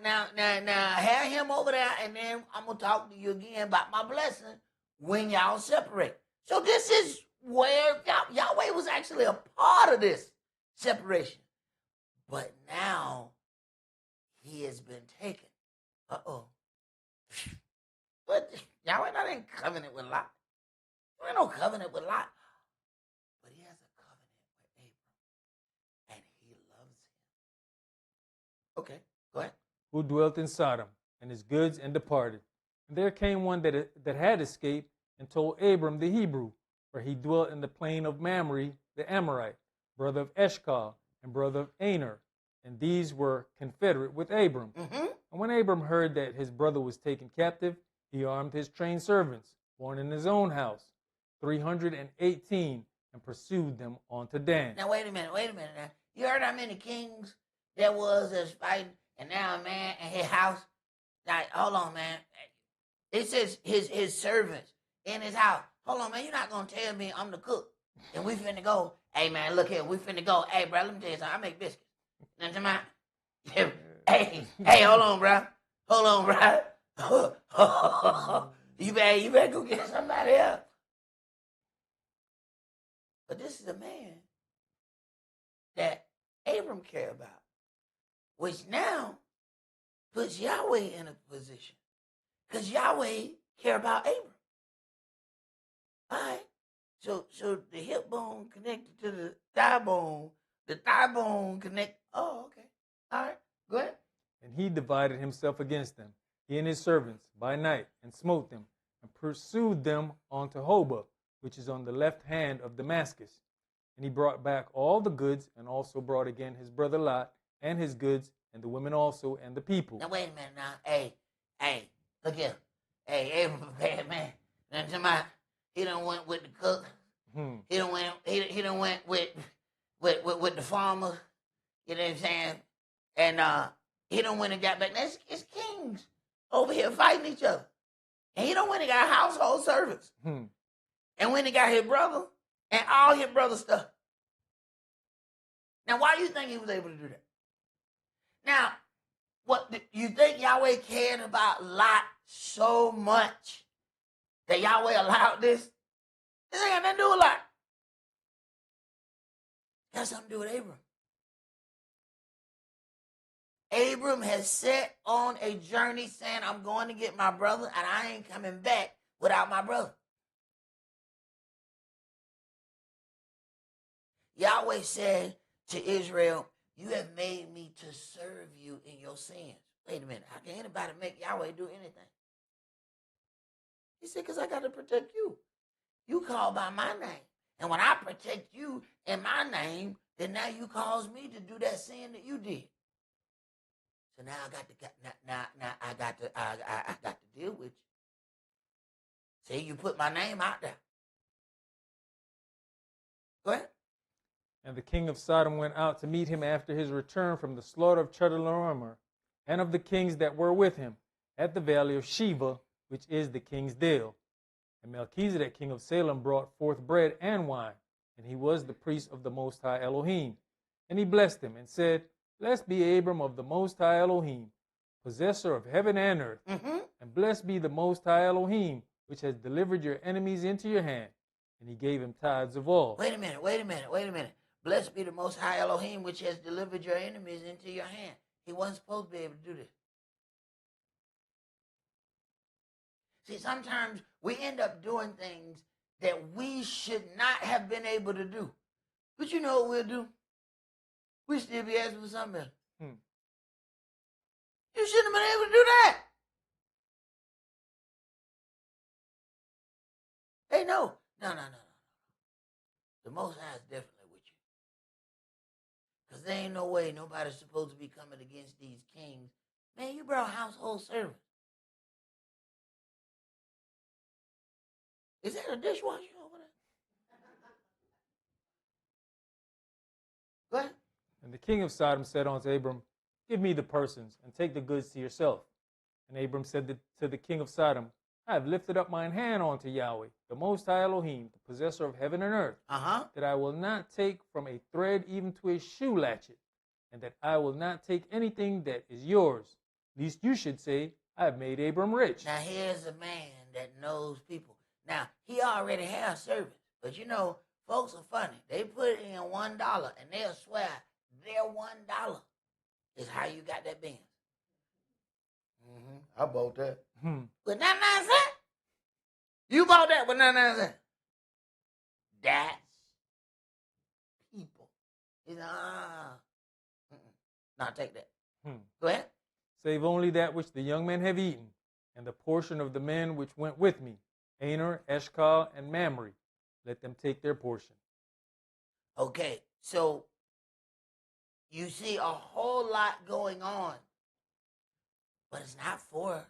have him over there, and then I'm going to talk to you again about my blessing when y'all separate. So this is where Yahweh was actually a part of this separation. But now he has been taken. But Yahweh not in covenant with Lot. There ain't no covenant with Lot. But he has a covenant with Abram. And he loves him. Okay, go ahead.
Who dwelt in Sodom, and his goods, and departed. And there came one that had escaped, and told Abram the Hebrew, for he dwelt in the plain of Mamre, the Amorite, brother of Eshcol, and brother of Aner. And these were confederate with Abram. And when Abram heard that his brother was taken captive, he armed his trained servants, born in his own house, 318, and pursued them on to Dan.
Now, wait a minute now. You heard how many kings there was that's fighting, and now a man in his house? Like, hold on, man. It says his servants in his house. Hold on, man. You're not going to tell me I'm the cook, and we finna go. Hey, man, look here. We finna go. Hey, bro, let me tell you something. I make biscuits. You know what I'm Hey, hold on, bro. You better go get somebody else. But this is a man that Abram cared about, which now puts Yahweh in a position. Because Yahweh care about Abram. All right. So the hip bone connected to the thigh bone connect. Oh, okay. All right. Go ahead.
And he divided himself against them, he and his servants, by night, and smote them, and pursued them unto Hobah, which is on the left hand of Damascus. And he brought back all the goods, and also brought again his brother Lot, and his goods, and the women also, and the people.
Now, wait a minute now. Hey, look here. Hey, Abram, bad man. Now, somebody, he done went with the cook. He done went with the farmer. You know what I'm saying? And he done went and got back. Now, it's kings over here fighting each other. And he done went and got household servants. And when he got his brother and all his brother stuff. Now, why do you think he was able to do that? Now, what you think Yahweh cared about Lot so much that Yahweh allowed this. This ain't got nothing to do with Lot. It got something to do with Abram. Abram has set on a journey saying, I'm going to get my brother, and I ain't coming back without my brother. Yahweh said to Israel, you have made me to serve you in your sins. Wait a minute. How can anybody make Yahweh do anything? He said, because I got to protect you. You call by my name. And when I protect you in my name, then now you cause me to do that sin that you did. So now I got to I got to deal with you. Say you put my name out there. Go ahead.
And the king of Sodom went out to meet him after his return from the slaughter of Chedorlaomer, and of the kings that were with him, at the valley of Sheba, which is the king's dale. And Melchizedek, king of Salem, brought forth bread and wine, and he was the priest of the Most High Elohim. And he blessed him, and said, Blessed be Abram of the Most High Elohim, possessor of heaven and earth. And blessed be the Most High Elohim, which has delivered your enemies into your hand. And he gave him tithes of all.
Wait a minute. Blessed be the Most High Elohim, which has delivered your enemies into your hand. He wasn't supposed to be able to do this. See, sometimes we end up doing things that we should not have been able to do. But you know what we'll do? We still be asking for something else. You shouldn't have been able to do that. Hey, no. The Most High is definitely with you. Because there ain't no way nobody's supposed to be coming against these kings. Man, you brought household servants. Is that a dishwasher over there? Go ahead.
And the king of Sodom said unto Abram, Give me the persons, and take the goods to yourself. And Abram said to the king of Sodom, I have lifted up mine hand unto Yahweh, the Most High Elohim, the possessor of heaven and earth, that I will not take from a thread even to a shoe latchet, and that I will not take anything that is yours, lest you should say, I have made Abram rich.
Now here's a man that knows people. Now, he already has servants, but you know, folks are funny. They put in $1 and they'll swear their $1 is how you got that Benz. I bought that. With 99 cents? You bought that with 99 cents? That's people. He's like, Now take that. Go ahead.
Save only that which the young men have eaten, and the portion of the men which went with me, Aner, Eshcol, and Mamre. Let them take their portion.
Okay, so you see a whole lot going on, but it's not for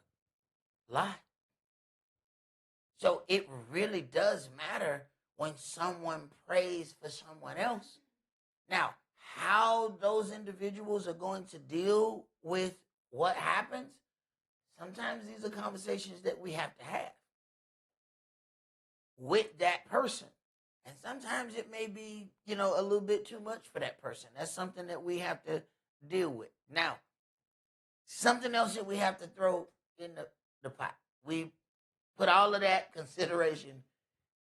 Lot. So it really does matter when someone prays for someone else. Now, how those individuals are going to deal with what happens, sometimes these are conversations that we have to have with that person. And sometimes it may be, a little bit too much for that person. That's something that we have to deal with. Now, something else that we have to throw in the pot. We put all of that consideration,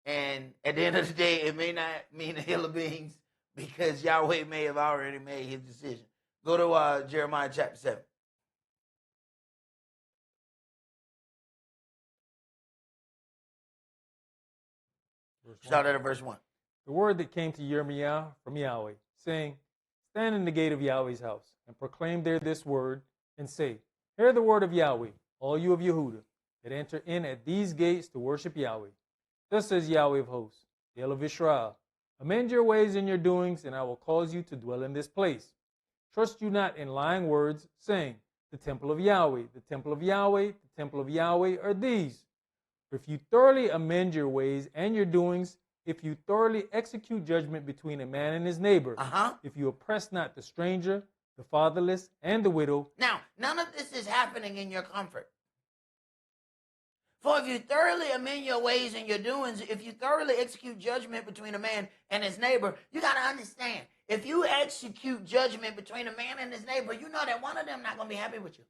and at the end of the day, it may not mean a hill of beans because Yahweh may have already made his decision. Go to Jeremiah chapter 7. Start at verse 1.
The word that came to Jeremiah from Yahweh, saying, Stand in the gate of Yahweh's house, and proclaim there this word, and say, Hear the word of Yahweh, all you of Yehudah, that enter in at these gates to worship Yahweh. Thus says Yahweh of hosts, the El of Israel, Amend your ways and your doings, and I will cause you to dwell in this place. Trust you not in lying words, saying, The temple of Yahweh, the temple of Yahweh, the temple of Yahweh are these. For if you thoroughly amend your ways and your doings, if you thoroughly execute judgment between a man and his neighbor, if you oppress not the stranger, the fatherless, and the widow.
Now, none of this is happening in your comfort. For if you thoroughly amend your ways and your doings, if you thoroughly execute judgment between a man and his neighbor, you got to understand, if you execute judgment between a man and his neighbor, you know that one of them not going to be happy with you.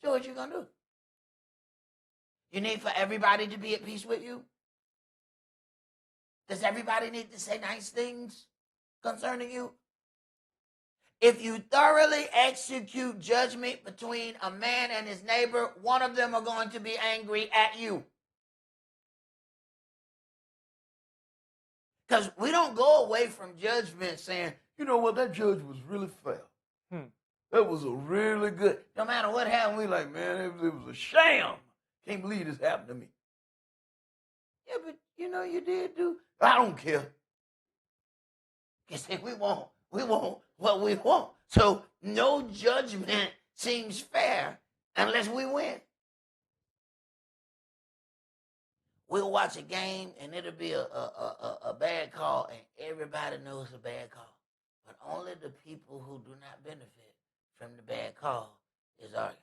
So what you going to do? You need for everybody to be at peace with you? Does everybody need to say nice things concerning you? If you thoroughly execute judgment between a man and his neighbor, one of them are going to be angry at you. Because we don't go away from judgment saying, you know what, that judge was really fair. That was a really good. No matter what happened, we like, man, it was a sham. Can't believe this happened to me. Yeah, but you know you did do. I don't care. You see, we want what we want. So no judgment seems fair unless we win. We'll watch a game and it'll be a bad call and everybody knows a bad call. But only the people who do not benefit from the bad call is arguing.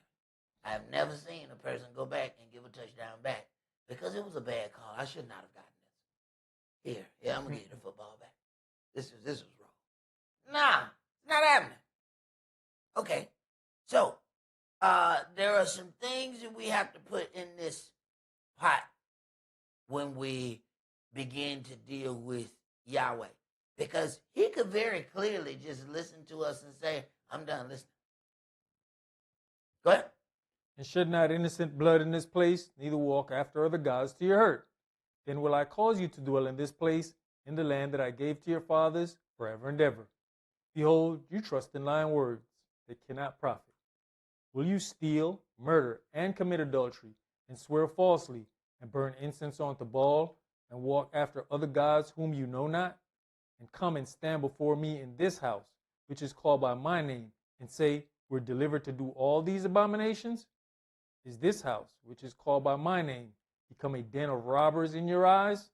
I've never seen a person go back and give a touchdown back because it was a bad call. I should not have gotten this. Here, I'm gonna get the football back. This was wrong. Nah, it's not happening. Okay, so there are some things that we have to put in this pot when we begin to deal with Yahweh, because He could very clearly just listen to us and say, "I'm done listening." Go ahead.
And shed not innocent blood in this place, neither walk after other gods to your hurt. Then will I cause you to dwell in this place, in the land that I gave to your fathers, forever and ever. Behold, you trust in lying words that cannot profit. Will you steal, murder, and commit adultery, and swear falsely, and burn incense unto Baal, and walk after other gods whom you know not? And come and stand before me in this house, which is called by my name, and say, we're delivered to do all these abominations? Is this house, which is called by my name, become a den of robbers in your eyes?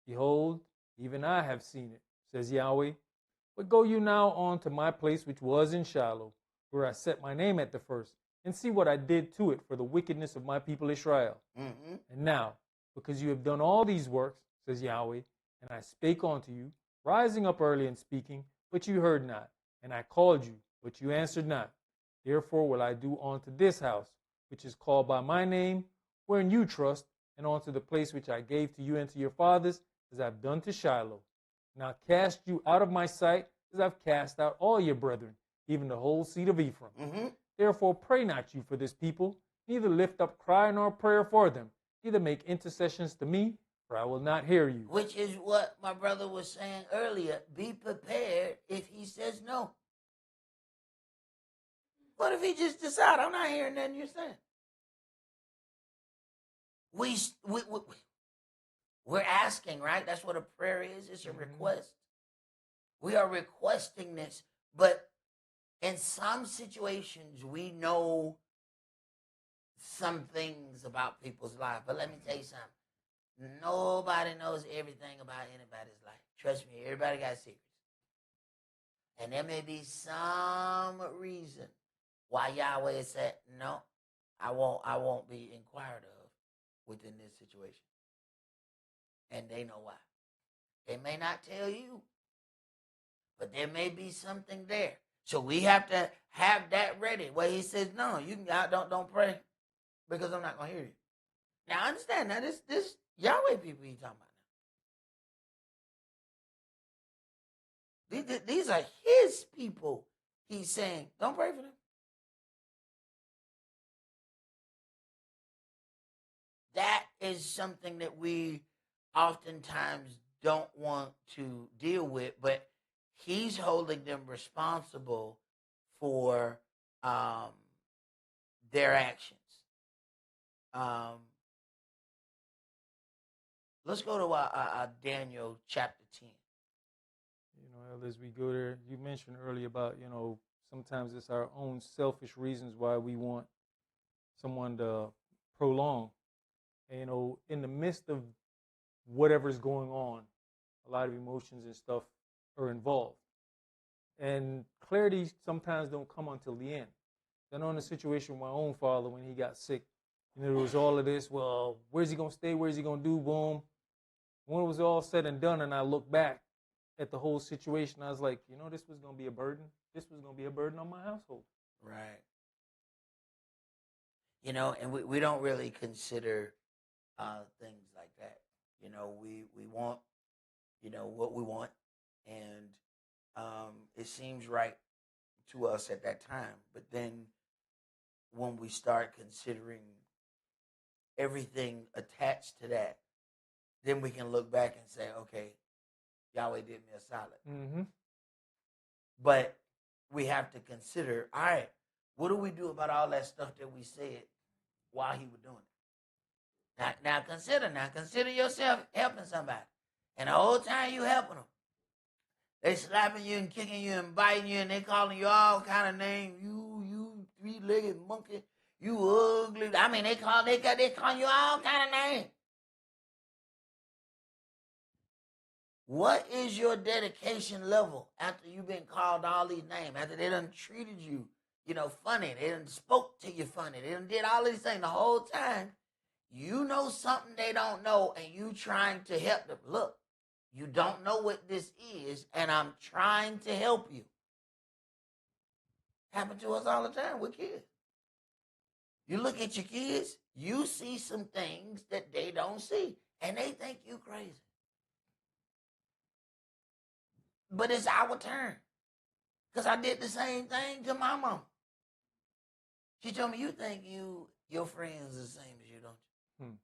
Behold, even I have seen it, says Yahweh. But go you now on to my place which was in Shiloh, where I set my name at the first, and see what I did to it for the wickedness of my people Israel.
Mm-hmm.
And now, because you have done all these works, says Yahweh, and I spake unto you, rising up early and speaking, but you heard not, and I called you, but you answered not. Therefore will I do unto this house, which is called by my name, wherein you trust, and unto the place which I gave to you and to your fathers, as I've done to Shiloh. And I'll cast you out of my sight, as I've cast out all your brethren, even the whole seed of Ephraim.
Mm-hmm.
Therefore pray not you for this people, neither lift up cry nor prayer for them, neither make intercessions to me, for I will not hear you.
Which is what my brother was saying earlier. Be prepared if he says no. What if he just decides, I'm not hearing nothing you're saying? We're asking, right? That's what a prayer is. It's a request. We are requesting this. But in some situations, we know some things about people's life. But let me tell you something. Nobody knows everything about anybody's life. Trust me, everybody got secrets. And there may be some reason why Yahweh said, no, I won't be inquired of within this situation. And they know why. They may not tell you, but there may be something there. So we have to have that ready. Where he says, no, you can don't pray because I'm not gonna hear you. Now I understand that this Yahweh people he's talking about. These are his people. He's saying, don't pray for them. That is something that we oftentimes don't want to deal with, but he's holding them responsible for their actions. Let's go to Daniel chapter 10.
As we go there, you mentioned earlier about, sometimes it's our own selfish reasons why we want someone to prolong. And, in the midst of whatever's going on, a lot of emotions and stuff are involved. And clarity sometimes don't come until the end. I know in a situation with my own father when he got sick, there was all of this, well, where's he going to stay? Where's he going to do? Boom. When it was all said and done and I look back at the whole situation, I was like, this was going to be a burden. This was going to be a burden on my household.
Right. And we don't really consider things like that. We want, what we want, and it seems right to us at that time. But then when we start considering everything attached to that, then we can look back and say, okay, Yahweh did me a solid.
Mm-hmm.
But we have to consider, all right, what do we do about all that stuff that we said while he was doing it? Now consider yourself helping somebody. And the whole time you helping them, they slapping you and kicking you and biting you and they calling you all kind of names. You three-legged monkey. You ugly. I mean, they call you all kind of names. What is your dedication level after you've been called all these names? After they done treated you, funny. They done spoke to you funny. They done did all these things the whole time. You know something they don't know and you trying to help them. Look, you don't know what this is and I'm trying to help you. Happen to us all the time with kids. You look at your kids, you see some things that they don't see and they think you crazy. But it's our turn. Because I did the same thing to my mom. She told me, you think your friends are the same as you, don't you?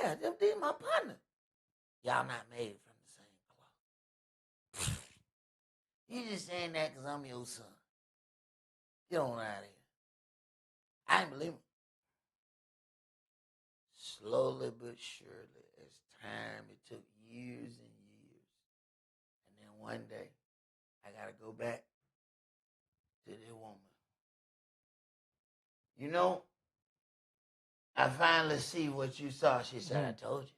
Yeah, they're my partner. Y'all not made from the same cloth. You just saying that because I'm your son. Get on out of here. I ain't believe it. Slowly but surely, as time, it took years and years. And then one day, I got to go back to the woman. I finally see what you saw. She said, I told you.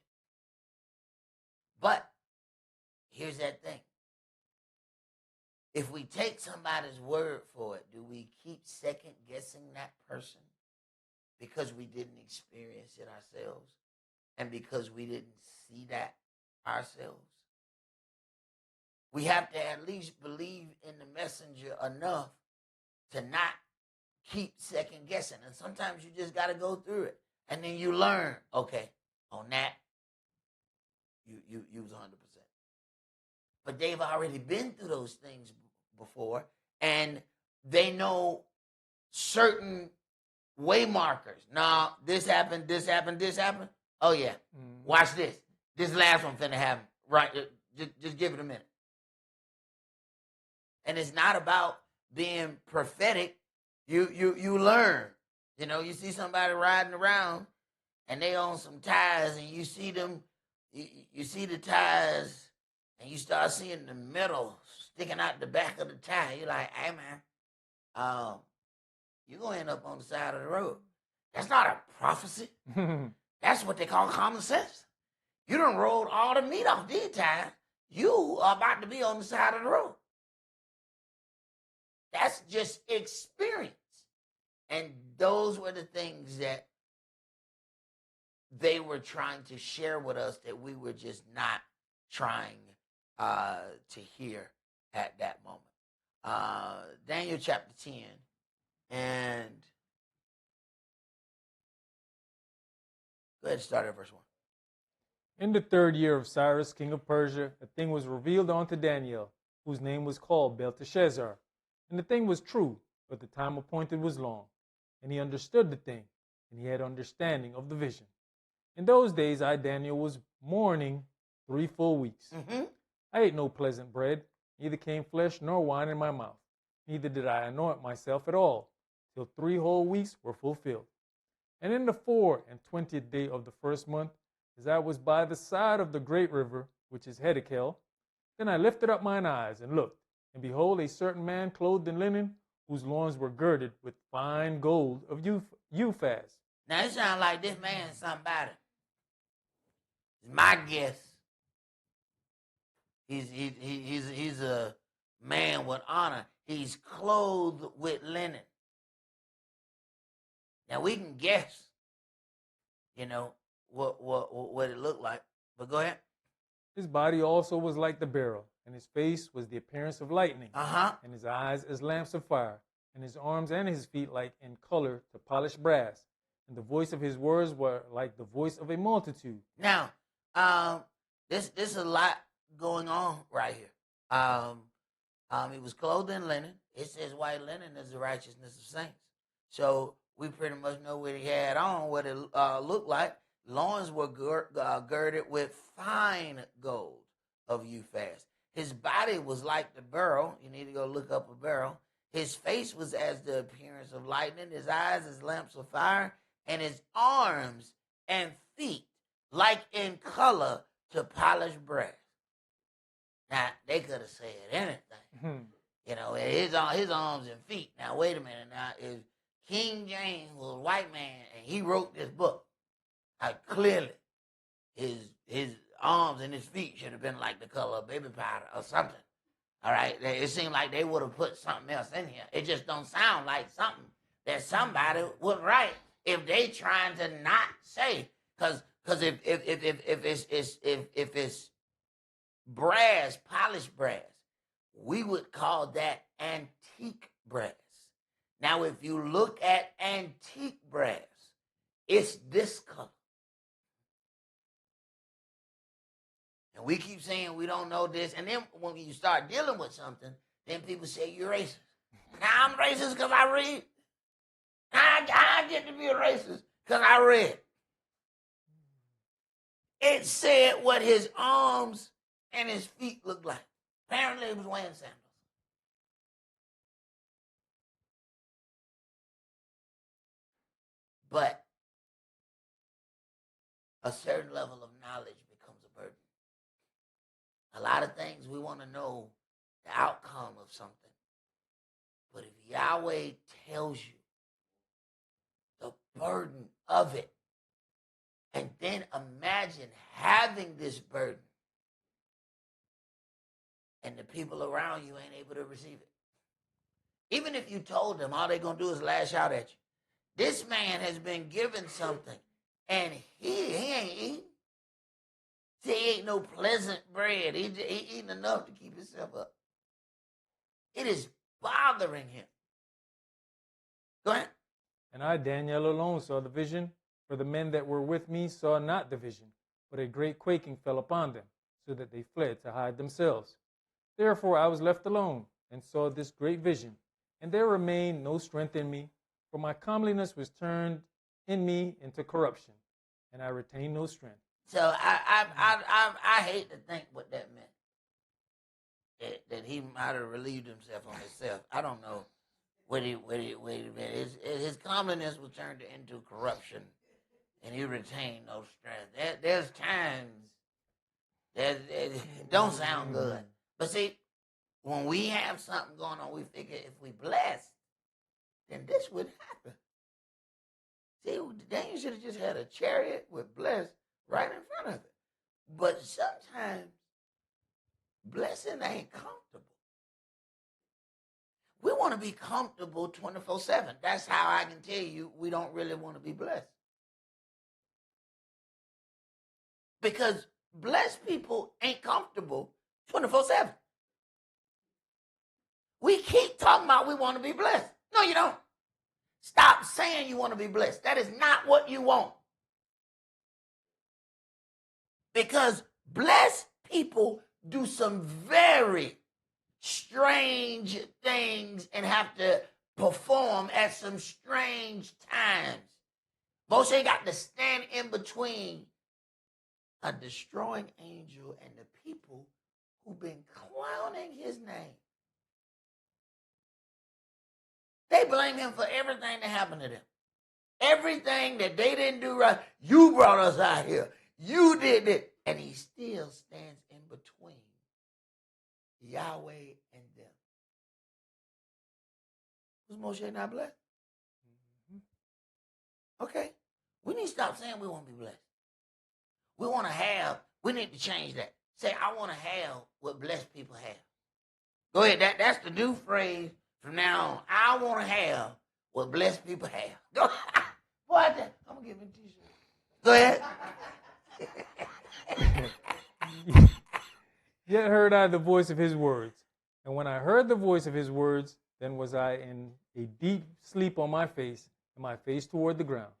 But here's that thing. If we take somebody's word for it, do we keep second guessing that person because we didn't experience it ourselves and because we didn't see that ourselves? We have to at least believe in the messenger enough to not keep second guessing. And sometimes you just got to go through it. And then you learn, okay, on that, you was 100%. But they've already been through those things before, and they know certain way markers. Now, this happened, this happened, this happened. Oh, yeah. Watch this. This last one finna happen. Right. Just give it a minute. And it's not about being prophetic. You learn. You see somebody riding around and they own some tires and you see them, you see the tires and you start seeing the metal sticking out the back of the tire. You're like, hey man, you're going to end up on the side of the road. That's not a prophecy. That's what they call common sense. You done rolled all the meat off these tires. You are about to be on the side of the road. That's just experience. And those were the things that they were trying to share with us that we were just not trying to hear at that moment. Daniel chapter 10. And go ahead and start at verse 1.
In the 3rd year of Cyrus, king of Persia, a thing was revealed unto Daniel, whose name was called Belteshazzar. And the thing was true, but the time appointed was long. And he understood the thing, and he had understanding of the vision. In those days I, Daniel, was mourning 3 full weeks. I ate no pleasant bread, neither came flesh nor wine in my mouth. Neither did I anoint myself at all, till 3 whole weeks were fulfilled. And in the 24th day of the 1st month, as I was by the side of the great river, which is Hiddekel, then I lifted up mine eyes and looked, and behold, a certain man clothed in linen, whose loins were girded with fine gold of Uphaz.
Now it sounds like this man is somebody. It's my guess. He's a man with honor. He's clothed with linen. Now we can guess, what it looked like. But go ahead.
His body also was like the beryl, and his face was the appearance of lightning, and his eyes as lamps of fire, and his arms and his feet like in color to polished brass, and the voice of his words were like the voice of a multitude.
Now, this is a lot going on right here. He was clothed in linen. It says white linen is the righteousness of saints. So we pretty much know what he had on, what it looked like. Loins were girded with fine gold of Uphaz. His body was like the beryl. You need to go look up a beryl. His face was as the appearance of lightning. His eyes as lamps of fire. And his arms and feet like in color to polished brass. Now, they could have said anything. You know, his arms and feet. Now, wait a minute. Now, if King James was a white man and he wrote this book, clearly his arms and his feet should have been like the color of baby powder or something. All right? It seemed like they would have put something else in here. It just don't sound like something that somebody would write if they trying to not say. Because if it's brass, polished brass, we would call that antique brass. Now, if you look at antique brass, it's this color. And we keep saying we don't know this. And then when you start dealing with something, then people say you're racist. Now, I'm racist because I read. I get to be a racist because I read. It said what his arms and his feet looked like. Apparently, he was wearing sandals. But a certain level of knowledge becomes a burden. A lot of things we want to know the outcome of something. But if Yahweh tells you the burden of it, and then imagine having this burden, and the people around you ain't able to receive it. Even if you told them, all they're going to do is lash out at you. This man has been given something, and he ain't eating. See, he ain't no pleasant bread. He eating enough to keep himself up. It is bothering him. Go ahead.
And I, Daniel, alone saw the vision, for the men that were with me saw not the vision, but a great quaking fell upon them, so that they fled to hide themselves. Therefore I was left alone, and saw this great vision, and there remained no strength in me, for my comeliness was turned in me into corruption, and I retained no strength.
So I hate to think what that meant. That he might have relieved himself on himself. I don't know. Wait a minute. His comeliness was turned into corruption, and he retained no strength. There's times that it don't sound good. But see, when we have something going on, we figure if we blessed, then this would happen. See, Daniel should have just had a chariot with blessed right in front of it. But sometimes blessing ain't comfortable. We want to be comfortable 24/7. That's how I can tell you we don't really want to be blessed. Because blessed people ain't comfortable 24/7. We keep talking about we want to be blessed. No, you don't. Stop saying you want to be blessed. That is not what you want. Because blessed people do some very strange things and have to perform at some strange times. Moshe got to stand in between a destroying angel and the people who've been clowning his name. They blame him for everything that happened to them. Everything that they didn't do right. You brought us out here. You did it. And he still stands in between Yahweh and them. Was Moshe not blessed? Okay. We need to stop saying we want to be blessed. We need to change that. Say, I want to have what blessed people have. Go ahead. That's the new phrase from now on. I want to have what blessed people have. Go. Boy, I'm going to give him a t-shirt. Go ahead.
Yet heard I the voice of his words. And when I heard the voice of his words, then was I in a deep sleep on my face, and my face toward the ground.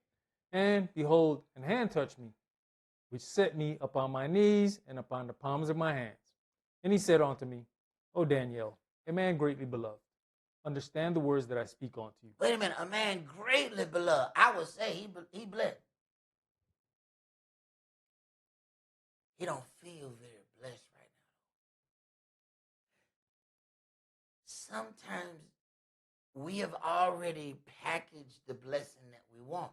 And behold, an hand touched me, which set me upon my knees and upon the palms of my hands. And he said unto me, O Daniel, a man greatly beloved, understand the words that I speak unto you.
Wait a minute, a man greatly beloved. I would say he blessed. He don't feel very blessed right now. Sometimes we have already packaged the blessing that we want,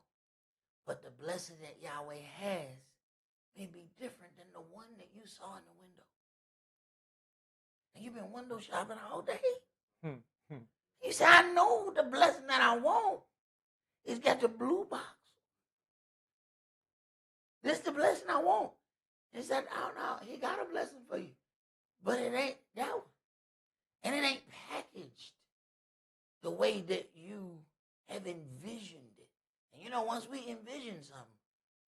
but the blessing that Yahweh has may be different than the one that you saw in the window. And you've been window shopping all day. You say, I know the blessing that I want. It's got the blue box. This is the blessing I want. He said, oh no, he got a blessing for you. But it ain't that one. And it ain't packaged the way that you have envisioned it. And you know, once we envision something,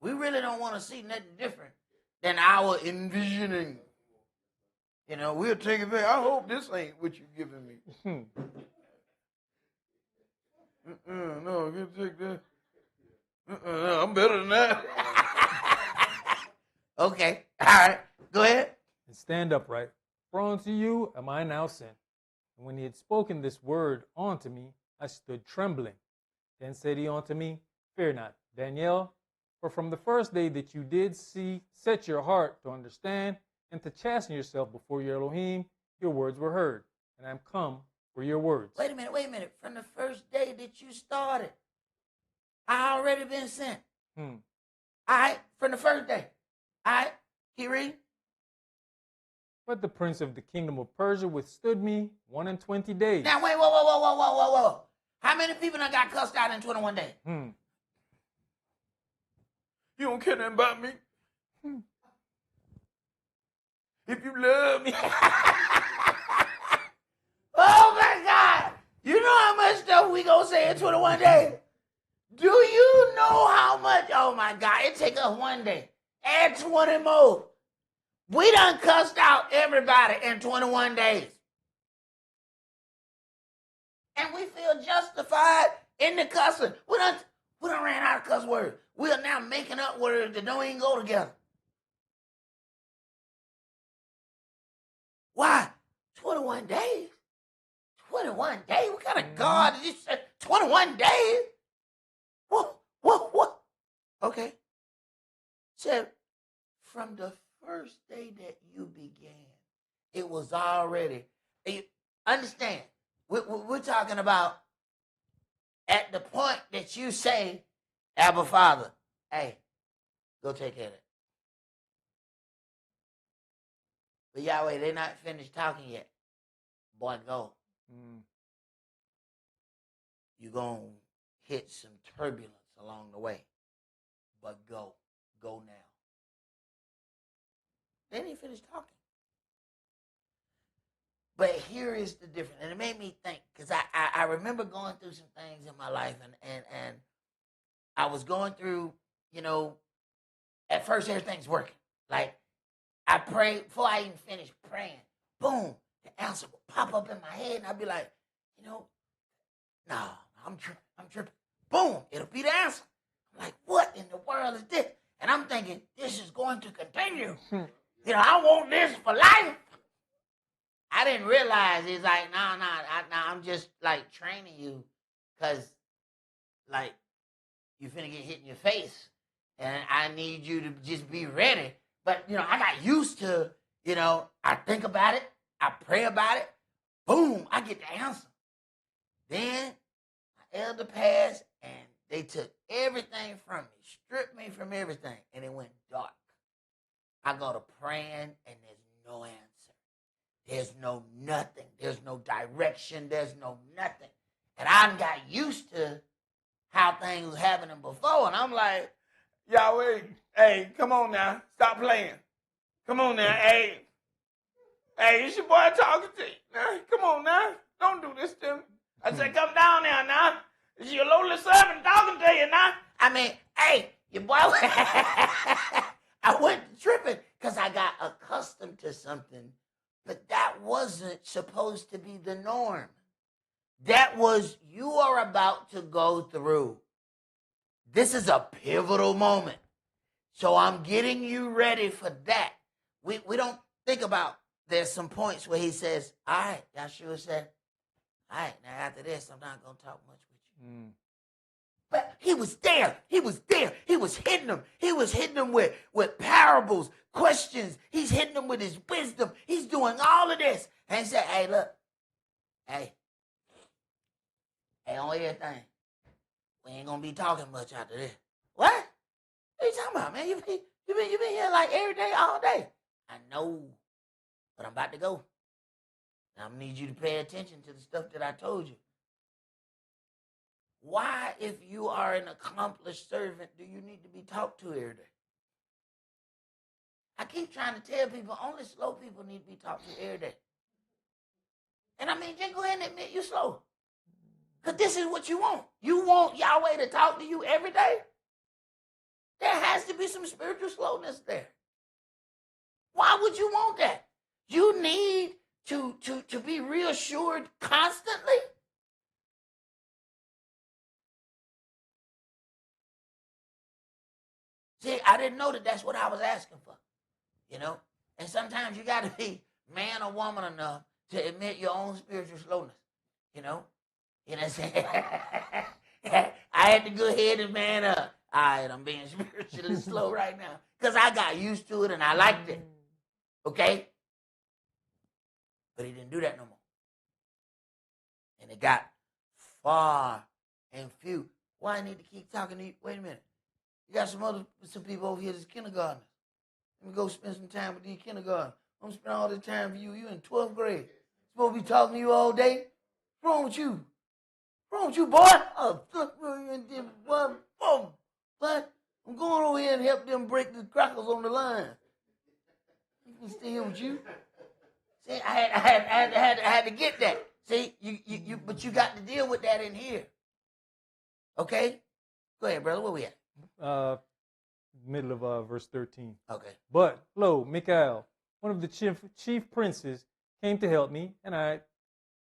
we really don't want to see nothing different than our envisioning. You know, we'll take it back. I hope this ain't what you're giving me. No, you take that. I'm better than that. Okay, all right, go ahead.
And stand upright, for unto you am I now sent. And when he had spoken this word unto me, I stood trembling. Then said he unto me, Fear not, Daniel, for from the first day that you did set your heart to understand and to chasten yourself before your Elohim, your words were heard, and I am come for your words.
Wait a minute. From the first day that you started, I already been sent. All right, from the first day. All right, you read?
But the prince of the kingdom of Persia withstood me 21 days.
Now, wait, whoa. How many people done got cussed out in 21 days? You don't care nothing about me? If you love me. Oh, my God. You know how much stuff we gonna say in 21 days? Do you know how much? Oh, my God. It take us one day. Add 20 more. We done cussed out everybody in 21 days. And we feel justified in the cussing. We done ran out of cuss words. We are now making up words that don't even go together. Why? 21 days? 21 days? What kind of God did you say? 21 days? What? Okay. Said, from the first day that you began, it was already. Understand, we're talking about at the point that you say, Abba Father, hey, go take care of it. But Yahweh, they're not finished talking yet. Boy, go. You're going to hit some turbulence along the way. But go. Go now. They didn't finish talking. But here is the difference. And it made me think, because I remember going through some things in my life, and I was going through, you know, at first everything's working. Like, I prayed, before I even finished praying, boom, the answer would pop up in my head, and I'd be like, you know, no, I'm tripping. Boom, it'll be the answer. I'm like, what in the world is this? And I'm thinking, this is going to continue. You know, I want this for life. I didn't realize it's like, I'm just like training you because like you finna get hit in your face and I need you to just be ready. But, you know, I got used to, you know, I think about it, I pray about it, boom, I get the answer. Then my elder passed and they took everything from me, stripped me from everything, and it went dark. I go to praying and there's no answer. There's no nothing. There's no direction. There's no nothing. And I got used to how things was happening before. And I'm like, Yahweh, hey, come on now. Stop playing. Come on now. Hey, it's your boy talking to you. Now, come on now. Don't do this to me. I said, come down there now. It's your lowly servant talking to you now. I mean, hey, your boy. I went tripping because I got accustomed to something. But that wasn't supposed to be the norm. That was, you are about to go through This is a pivotal moment. So I'm getting you ready for that. We don't think about, there's some points where he says, all right, Yahshua said, all right, now after this, I'm not going to talk much with you. But he was there. He was there. He was hitting them. He was hitting them with parables, questions. He's hitting them with his wisdom. He's doing all of this. And he said, hey, look, hey, on everything. We ain't going to be talking much after this. What? What are you talking about, man? You been here like every day, all day. I know, but I'm about to go. Now, I'm going to need you to pay attention to the stuff that I told you. Why, if you are an accomplished servant, do you need to be talked to every day? I keep trying to tell people, only slow people need to be talked to every day. And I mean, just go ahead and admit you're slow. Because this is what you want. You want Yahweh to talk to you every day? There has to be some spiritual slowness there. Why would you want that? You need to be reassured constantly. See, I didn't know that that's what I was asking for, you know? And sometimes you got to be man or woman enough to admit your own spiritual slowness, you know? You know what I'm saying? I had to go ahead and man up. All right, I'm being spiritually slow right now because I got used to it and I liked it, okay? But he didn't do that no more. And it got far and few. Why I need to keep talking to you? Wait a minute. You got some people over here that's kindergartners. Let me go spend some time with these kindergartners. I'm spending all this time with you. You in 12th grade. Supposed to be talking to you all day. What's wrong with you? What's wrong with you, boy? Oh, but I'm going over here and help them break the crackers on the line. You can stay here with you. See, I had to get that. See, but you got to deal with that in here. Okay? Go ahead, brother. Where we at?
Middle of verse 13.
Okay.
But, lo, Michael, one of the chief princes, came to help me, and I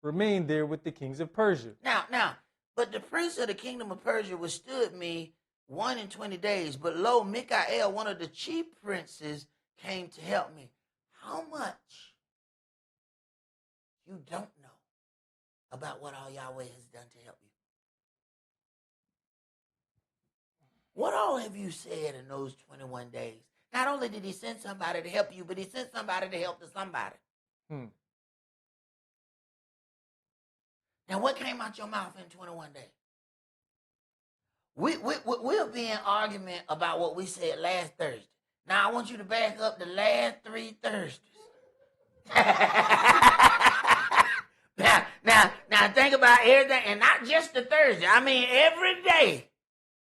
remained there with the kings of Persia.
Now, but the prince of the kingdom of Persia withstood me 21 days. But lo, Michael, one of the chief princes, came to help me. How much you don't know about what all Yahweh has done to help you? What all have you said in those 21 days? Not only did he send somebody to help you, but he sent somebody to help somebody. Now, what came out your mouth in 21 days? We'll be in argument about what we said last Thursday. Now, I want you to back up the last 3 Thursdays. now, think about everything, and not just the Thursday. I mean, every day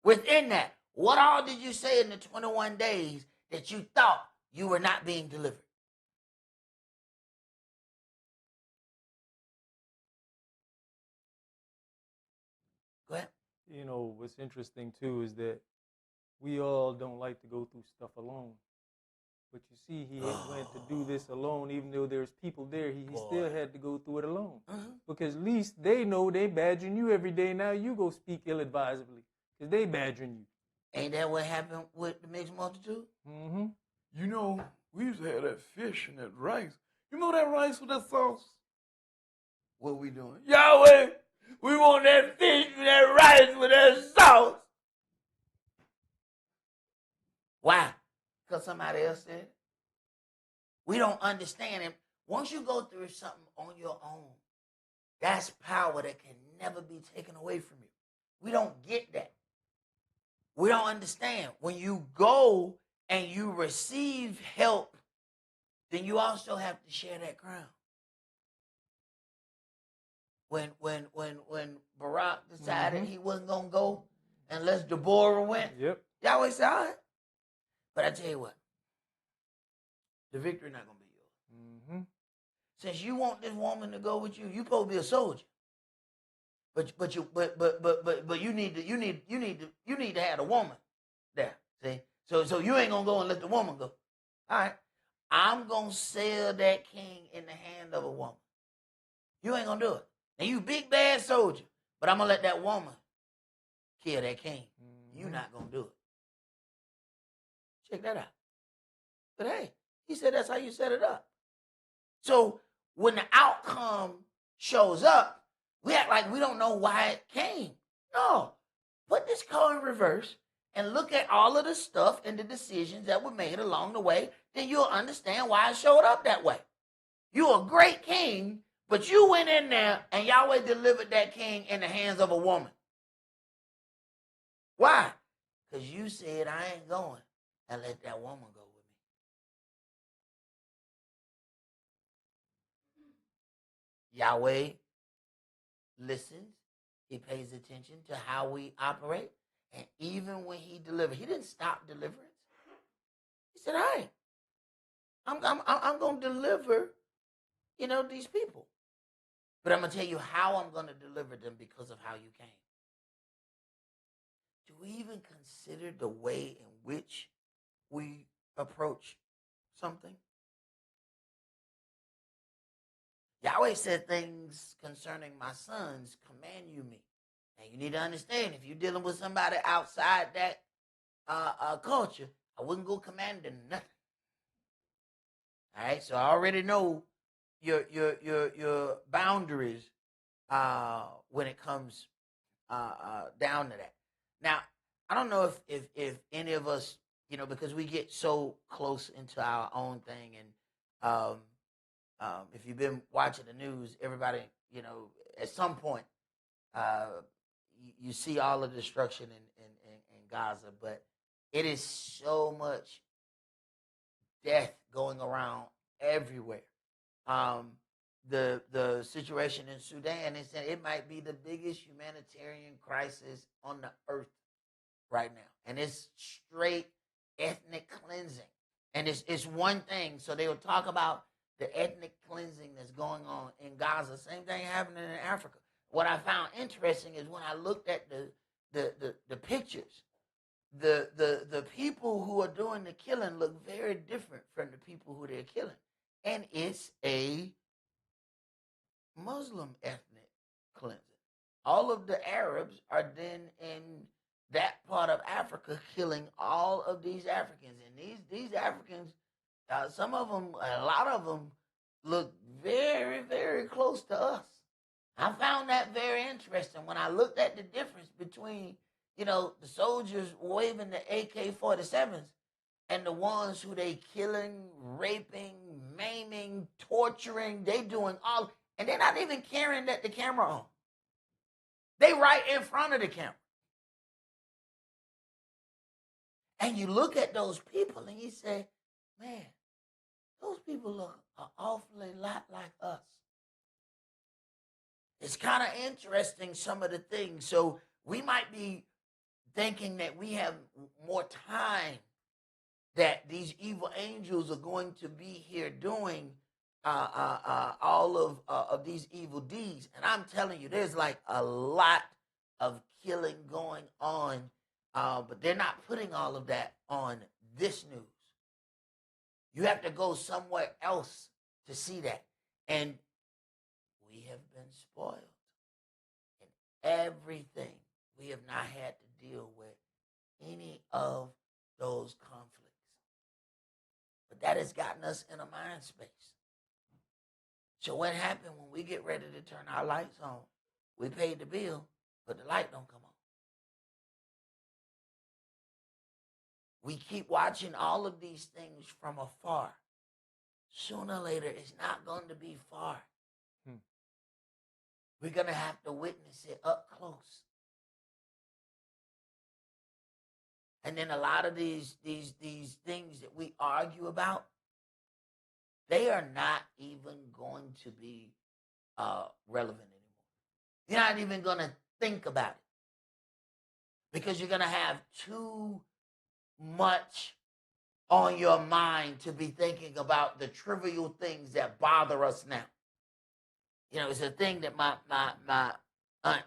within that. What all did you say in the 21 days that you thought you were not being delivered? Go ahead.
You know, what's interesting, too, is that we all don't like to go through stuff alone. But you see, he went to do this alone, even though there's people there. He still had to go through it alone. Because at least they know they badgering you every day. Now you go speak ill-advisedly because they badgering you.
Ain't that what happened with the mixed multitude?
Mm-hmm.
You know, we used to have that fish and that rice. You know that rice with that sauce? What we doing? Yahweh, we want that fish and that rice with that sauce.
Why? Because somebody else said it. We don't understand it. Once you go through something on your own, that's power that can never be taken away from you. We don't get that. We don't understand. When you go and you receive help, then you also have to share that crown. When Barak decided he wasn't going to go unless Deborah went, Yahweh said, all right. But I tell you what, the victory not going to be yours. Since you want this woman to go with you, you supposed to be a soldier. But you need to have a woman there. See? So you ain't gonna go and let the woman go. All right. I'm gonna sell that king in the hand of a woman. You ain't gonna do it. Now you big bad soldier, but I'm gonna let that woman kill that king. you're not going to do it. Check that out. But hey, he said that's how you set it up. So when the outcome shows up, we act like we don't know why it came. No. Put this car in reverse and look at all of the stuff and the decisions that were made along the way, then you'll understand why it showed up that way. You're a great king, but you went in there and Yahweh delivered that king in the hands of a woman. Why? Because you said, I ain't going, and let that woman go with me. Yahweh listens. He pays attention to how we operate. And even when he delivered, he didn't stop deliverance. He said, all right, I'm going to deliver, these people. But I'm going to tell you how I'm going to deliver them because of how you came. Do we even consider the way in which we approach something? Yahweh said things concerning my sons, command you me. Now you need to understand, if you're dealing with somebody outside that culture, I wouldn't go commanding nothing. All right, so I already know your boundaries when it comes down to that. Now, I don't know if any of us, because we get so close into our own thing, and if you've been watching the news, everybody, at some point, you see all the destruction in Gaza, but it is so much death going around everywhere. The situation in Sudan, they said it might be the biggest humanitarian crisis on the earth right now, and it's straight ethnic cleansing, and it's one thing. So they will talk about the ethnic cleansing that's going on in Gaza. Same thing happening in Africa. What I found interesting is when I looked at the pictures, the people who are doing the killing look very different from the people who they're killing. And it's a Muslim ethnic cleansing. All of the Arabs are then in that part of Africa killing all of these Africans. And these Africans, some of them, a lot of them, look very, very close to us. I found that very interesting when I looked at the difference between, the soldiers waving the AK-47s and the ones who they killing, raping, maiming, torturing. They doing all, and they're not even carrying the camera on. They right in front of the camera. And you look at those people and you say, man, those people look an awfully lot like us. It's kind of interesting, some of the things. So we might be thinking that we have more time, that these evil angels are going to be here doing all of these evil deeds. And I'm telling you, there's like a lot of killing going on, but they're not putting all of that on this news. You have to go somewhere else to see that. And we have been spoiled in everything. We have not had to deal with any of those conflicts. But that has gotten us in a mind space. So what happened when we get ready to turn our lights on? We paid the bill, but the light don't come on. We keep watching all of these things from afar. Sooner or later, it's not going to be far. We're going to have to witness it up close. And then a lot of these things that we argue about, they are not even going to be relevant anymore. You're not even going to think about it because you're going to have too much on your mind to be thinking about the trivial things that bother us now. It's a thing that my aunt,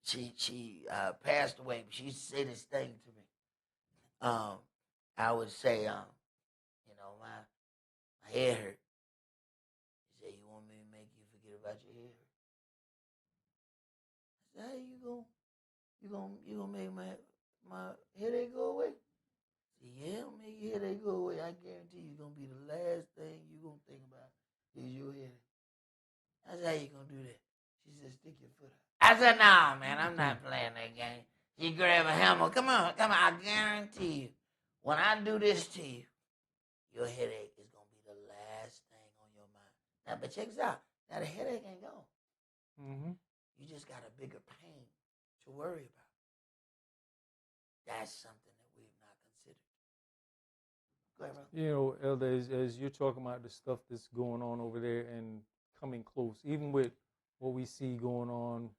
she passed away, but she used to say this thing to me. I would say, my head hurt. She said, you want me to make you forget about your head hurt? I said, how you gonna make my headache go away? Yeah, it'll make your headache go away. I guarantee you, it's gonna be the last thing you gonna think about is your headache. I said, how you gonna do that? She said, stick your foot out. I said, nah, man, I'm not playing that game. She grabbed a hammer. Come on. I guarantee you, when I do this to you, your headache is gonna be the last thing on your mind. Now, but check this out. Now the headache ain't gone.
Mm-hmm.
You just got a bigger pain to worry about. That's something that we've not considered. Go ahead, bro.
You know, Elder, as you're talking about the stuff that's going on over there and coming close, even with what we see going on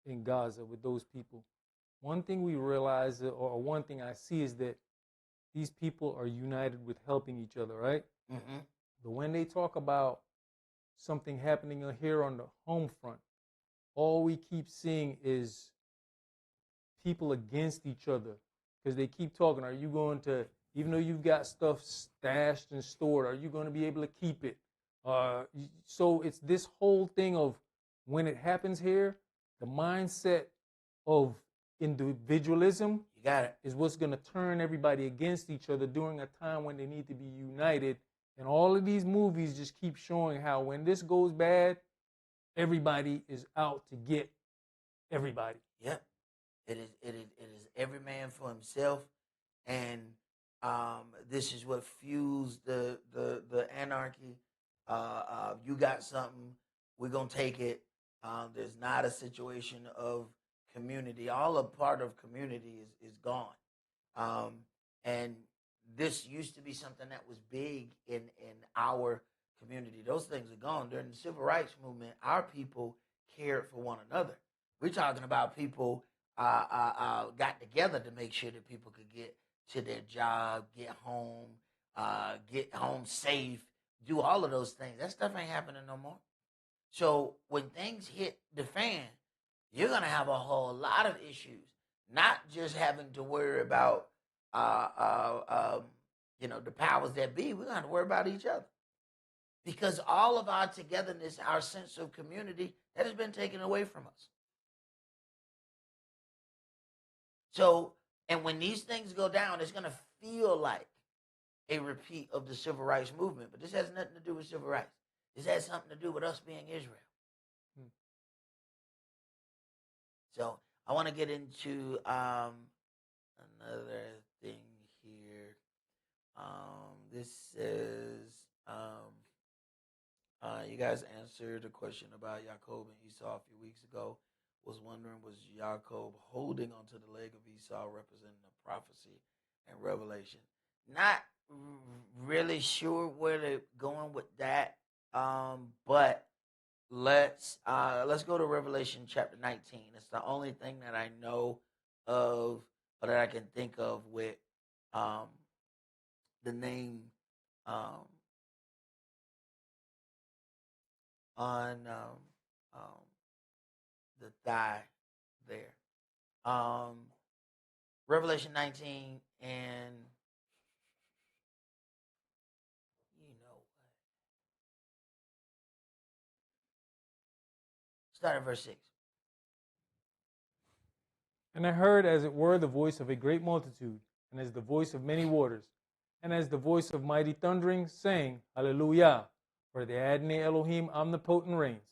in Gaza with those people, one thing we realize, or one thing I see, is that these people are united with helping each other, right?
Mm-hmm.
But when they talk about something happening here on the home front, all we keep seeing is people against each other, because they keep talking. Are you going to, even though you've got stuff stashed and stored, are you going to be able to keep it? So it's this whole thing of, when it happens here, the mindset of individualism
You got it.
is what's going to turn everybody against each other during a time when they need to be united. And all of these movies just keep showing how, when this goes bad, everybody is out to get everybody.
Yep. It is every man for himself, and this is what fuels the anarchy. You got something, we're gonna take it. There's not a situation of community. All a part of community is gone. And this used to be something that was big in our community. Those things are gone. During the civil rights movement, our people cared for one another. We're talking about people got together to make sure that people could get to their job, get home safe, do all of those things. That stuff ain't happening no more. So when things hit the fan, you're gonna have a whole lot of issues. Not just having to worry about the powers that be. We're gonna have to worry about each other, because all of our togetherness, our sense of community, that has been taken away from us. So, and when these things go down, it's going to feel like a repeat of the civil rights movement. But this has nothing to do with civil rights. This has something to do with us being Israel. So, I want to get into another thing here. This says, you guys answered a question about Jacob and Esau a few weeks ago. Was wondering, was Jacob holding onto the leg of Esau representing a prophecy and revelation? Not really sure where they're going with that, but let's go to Revelation chapter 19. It's the only thing that I know of, or that I can think of, with the name on the thigh there. Revelation 19, and you know what? Start at verse 6.
And I heard, as it were, the voice of a great multitude, and as the voice of many waters, and as the voice of mighty thundering, saying, Hallelujah! For the Adonai Elohim omnipotent reigns.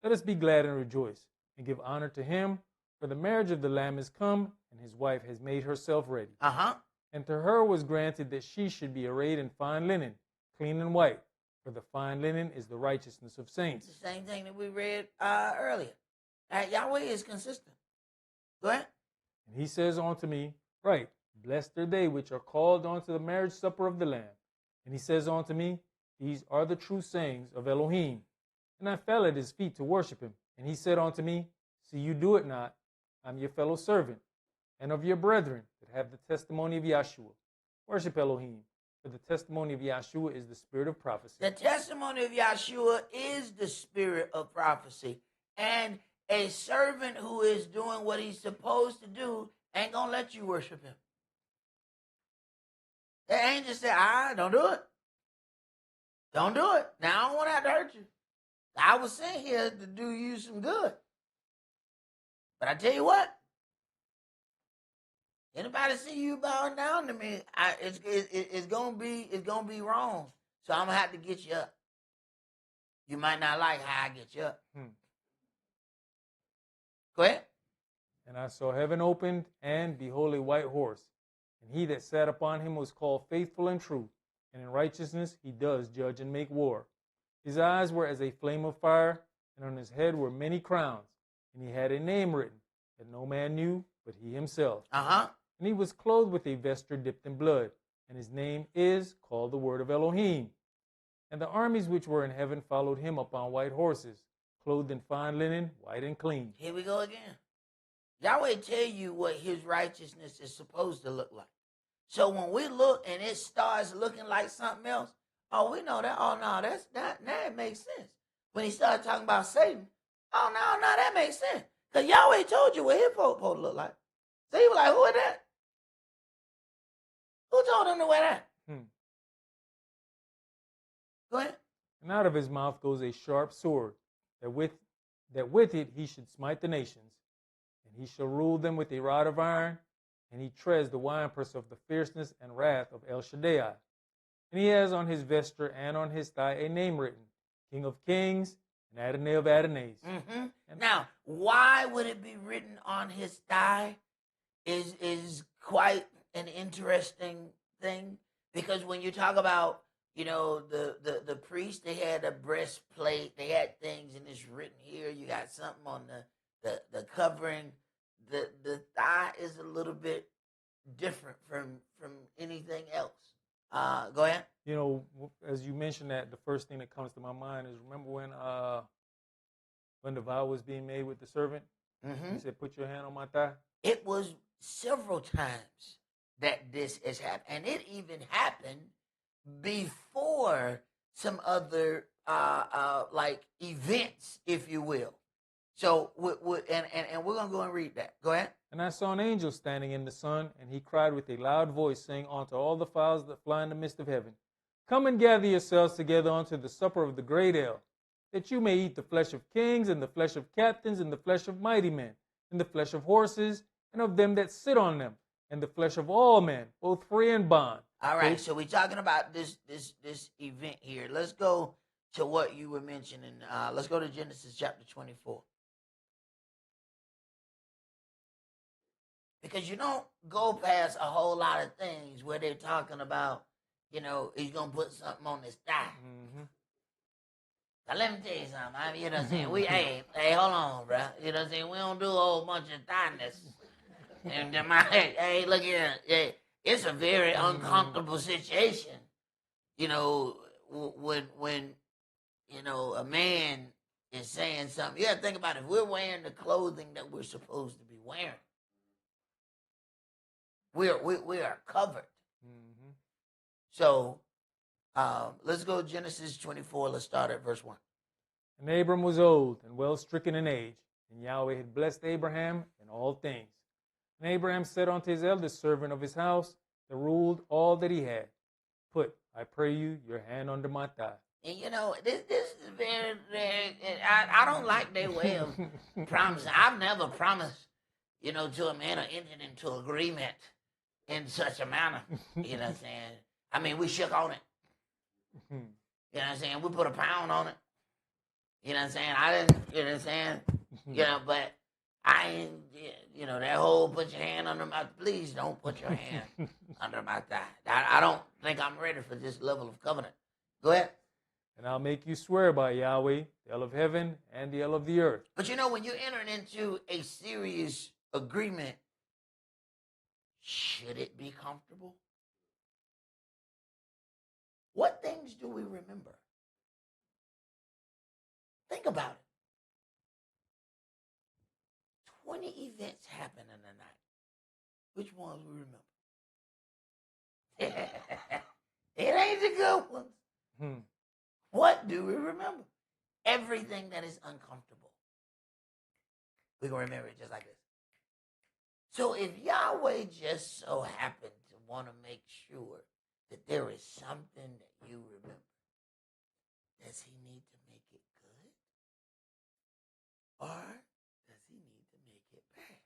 Let us be glad and rejoice, and give honor to him, for the marriage of the Lamb is come, and his wife has made herself ready. And to her was granted that she should be arrayed in fine linen, clean and white, for the fine linen is the righteousness of saints.
It's the same thing that we read earlier. Yahweh is consistent. Go ahead.
And he says unto me, Right, blessed are they which are called unto the marriage supper of the Lamb. And he says unto me, These are the true sayings of Elohim. And I fell at his feet to worship him. And he said unto me, See, you do it not. I'm your fellow servant, and of your brethren that have the testimony of Yahshua. Worship Elohim, for the testimony of Yahshua is the spirit of prophecy.
The testimony of Yahshua is the spirit of prophecy. And a servant who is doing what he's supposed to do ain't going to let you worship him. The angel said, don't do it. Don't do it. Now, I don't want to have to hurt you. I was sent here to do you some good. But I tell you what, Anybody see you bowing down to me, it's gonna be wrong. So I'm gonna have to get you up. You might not like how I get you up. Go ahead.
And I saw heaven opened, and behold, a white horse. And he that sat upon him was called Faithful and True, and in righteousness he does judge and make war. His eyes were as a flame of fire, and on his head were many crowns. And he had a name written that no man knew but he himself. And he was clothed with a vesture dipped in blood, and his name is called the Word of Elohim. And the armies which were in heaven followed him upon white horses, clothed in fine linen, white and clean.
Here we go again. Yahweh tell you what his righteousness is supposed to look like. So when we look and it starts looking like something else, oh, we know that. Oh, no, now it makes sense. When he started talking about Satan, oh, no, that makes sense. Because Yahweh told you what his supposed to look like. So he was like, who is that? Who told him to wear that? Go ahead.
And out of his mouth goes a sharp sword, that with it he should smite the nations. And he shall rule them with a rod of iron, and he treads the winepress of the fierceness and wrath of El Shaddai. And he has on his vesture and on his thigh a name written, King of Kings and Adonai of Adonais.
Now, why would it be written on his thigh is quite an interesting thing. Because when you talk about, the priest, they had a breastplate, they had things, and it's written here. You got something on the covering. The thigh is a little bit different from anything else. Go ahead.
As you mentioned that, the first thing that comes to my mind is, remember when the vow was being made with the servant? He said, put your hand on my thigh.
It was several times that this has happened. And it even happened before some other like events, if you will. So, and we're going to go and read that. Go ahead.
And I saw an angel standing in the sun, and he cried with a loud voice, saying unto all the fowls that fly in the midst of heaven, come and gather yourselves together unto the supper of the great Ale, that you may eat the flesh of kings, and the flesh of captains, and the flesh of mighty men, and the flesh of horses, and of them that sit on them, and the flesh of all men, both free and bond.
All right, so we're talking about this event here. Let's go to what you were mentioning. Let's go to Genesis chapter 24. Because you don't go past a whole lot of things where they're talking about, he's going to put something on his thigh. Now, let me tell you something. You know what I'm saying? Hey, hold on, bro. You know what I'm saying? We don't do a whole bunch of thighness. And hey, look here. Yeah, it's a very uncomfortable situation. When a man is saying something. You got to think about it. If we're wearing the clothing that we're supposed to be wearing, we are covered. So let's go to Genesis 24. Let's start at verse 1.
And Abram was old and well stricken in age, and Yahweh had blessed Abraham in all things. And Abraham said unto his eldest servant of his house, that ruled all that he had, put, I pray you, your hand under my thigh.
And this is very, very, I don't like their way of promising. I've never promised, to a man or entered into agreement in such a manner. You know what I'm saying? I mean, we shook on it. You know what I'm saying? We put a pound on it. You know what I'm saying? I didn't, you know what I'm saying? But I ain't, that whole put your hand under my, please don't put your hand under my thigh. I don't think I'm ready for this level of covenant. Go ahead.
And I'll make you swear by Yahweh, the El of heaven and the El of the earth.
But when you're entering into a serious agreement, should it be comfortable? What things do we remember? Think about it. 20 events happen in the night. Which ones we remember? It ain't the good ones. What do we remember? Everything that is uncomfortable. We're going to remember it just like this. So if Yahweh just so happened to want to make sure that there is something that you remember, does he need to make it good? Or does he need to make it bad?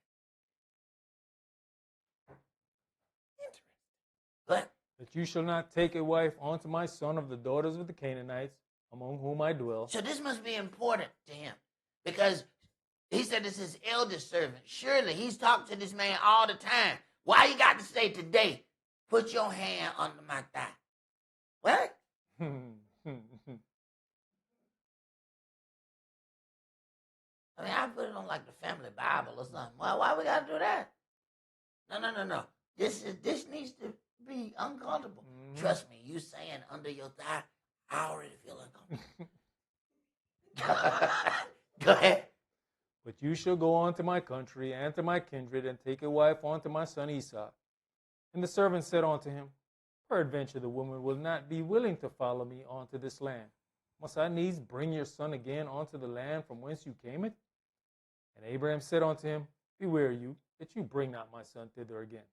that you shall not take a wife unto my son of the daughters of the Canaanites, among whom I dwell.
So this must be important to him because he said it's his eldest servant. Surely he's talked to this man all the time. Why you got to say today, put your hand under my thigh? What? I mean, I put it on like the family Bible or something. Why we got to do that? No. This needs to be uncomfortable.
Mhm.
Trust me, you saying under your thigh, I already feel uncomfortable. Go ahead.
But you shall go on to my country and to my kindred, and take a wife unto my son Esau. And the servant said unto him, Peradventure the woman will not be willing to follow me unto this land. Must I needs bring your son again unto the land from whence you came it? And Abraham said unto him, Beware you, that you bring not my son thither again.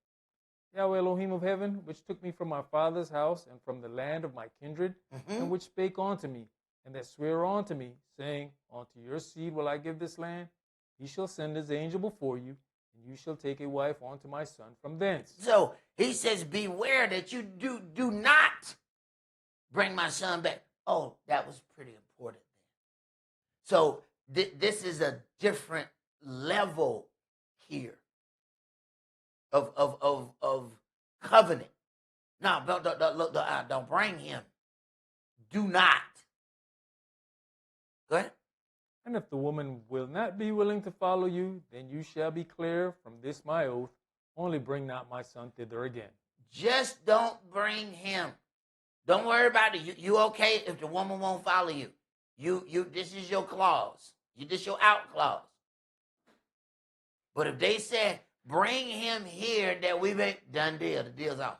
Yahweh Elohim of heaven, which took me from my father's house and from the land of my kindred, and which spake unto me, and that sware unto me, saying, Unto your seed will I give this land. He shall send his angel before you, and you shall take a wife unto my son from thence.
So he says, beware that you do not bring my son back. Oh, that was pretty important then. So this is a different level here of covenant. No, don't bring him. Do not. Go ahead.
And if the woman will not be willing to follow you, then you shall be clear from this my oath. Only bring not my son thither again.
Just don't bring him. Don't worry about it. You okay if the woman won't follow you. You this is your clause. This your out clause. But if they said, bring him here, that we make done deal. The deal's off.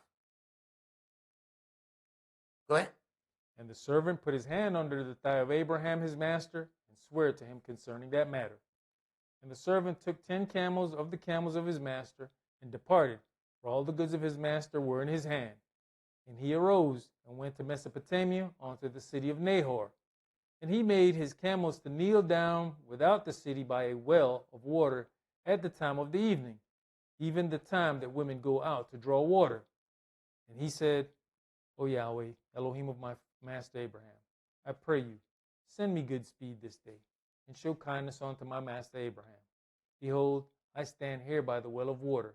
Go ahead.
And the servant put his hand under the thigh of Abraham his master, and sware to him concerning that matter. And the servant took 10 camels of the camels of his master, and departed, for all the goods of his master were in his hand. And he arose, and went to Mesopotamia, unto the city of Nahor. And he made his camels to kneel down without the city by a well of water at the time of the evening, even the time that women go out to draw water. And he said, O Yahweh, Elohim of my master Abraham, I pray you, send me good speed this day, and show kindness unto my master Abraham. Behold, I stand here by the well of water,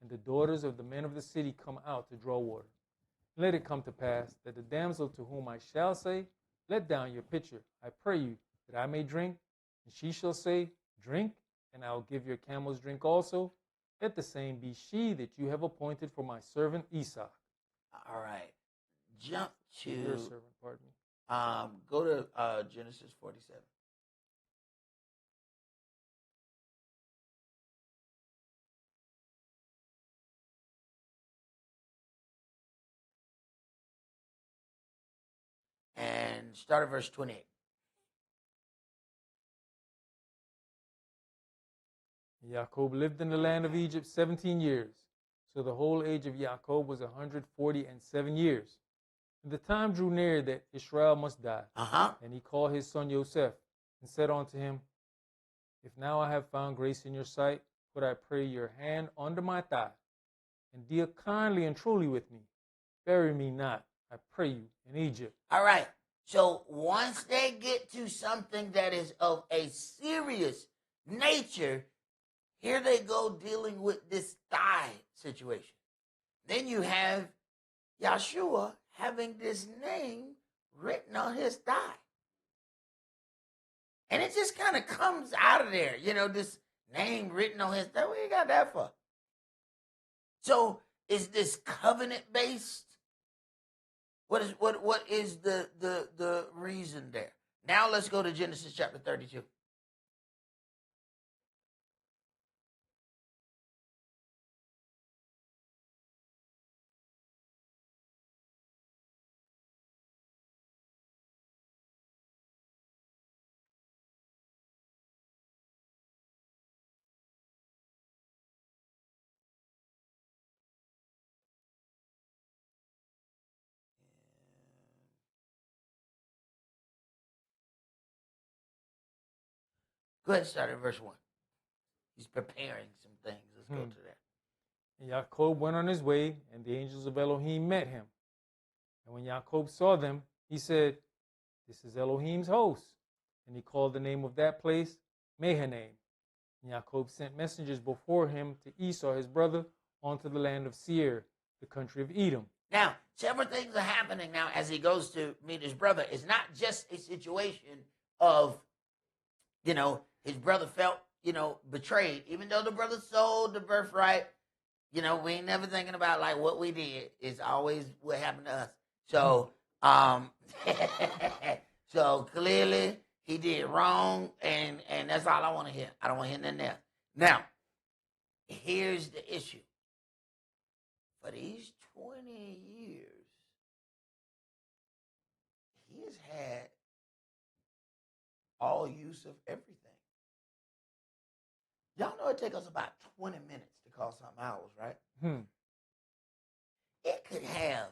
and the daughters of the men of the city come out to draw water. Let it come to pass that the damsel to whom I shall say, Let down your pitcher, I pray you, that I may drink, and she shall say, Drink, and I will give your camels drink also. Let the same be she that you have appointed for my servant Esau.
All right. Jump to
Your servant, pardon me.
go to Genesis 47. And start at verse 28.
Jacob lived in the land of Egypt 17 years. So the whole age of Jacob was 147 years. And the time drew near that Israel must die. And he called his son Joseph, and said unto him, If now I have found grace in your sight, put I pray your hand under my thigh, and deal kindly and truly with me. Bury me not, I pray you, in Egypt.
All right. So once they get to something that is of a serious nature, here they go dealing with this thigh situation. Then you have Yahshua having this name written on his thigh. And it just kind of comes out of there, this name written on his thigh. What you got that for? So is this covenant based? What is the reason there? Now let's go to Genesis chapter 32. Go ahead and start at verse 1. He's preparing some things. Let's go to that.
And Jacob went on his way, and the angels of Elohim met him, And when Jacob saw them, he said, "This is Elohim's host." And he called the name of that place Mahanaim. And Jacob sent messengers before him to Esau, his brother, onto the land of Seir, the country of Edom.
Now, several things are happening now as he goes to meet his brother. It's not just a situation of, his brother felt, betrayed. Even though the brother sold the birthright, we ain't never thinking about like what we did. It's always what happened to us. So, so clearly he did wrong, and that's all I want to hear. I don't want to hear nothing else. Now, here's the issue. For these 20 years, he has had all use of everything. Y'all know it takes us about 20 minutes to call something ours, right? It could have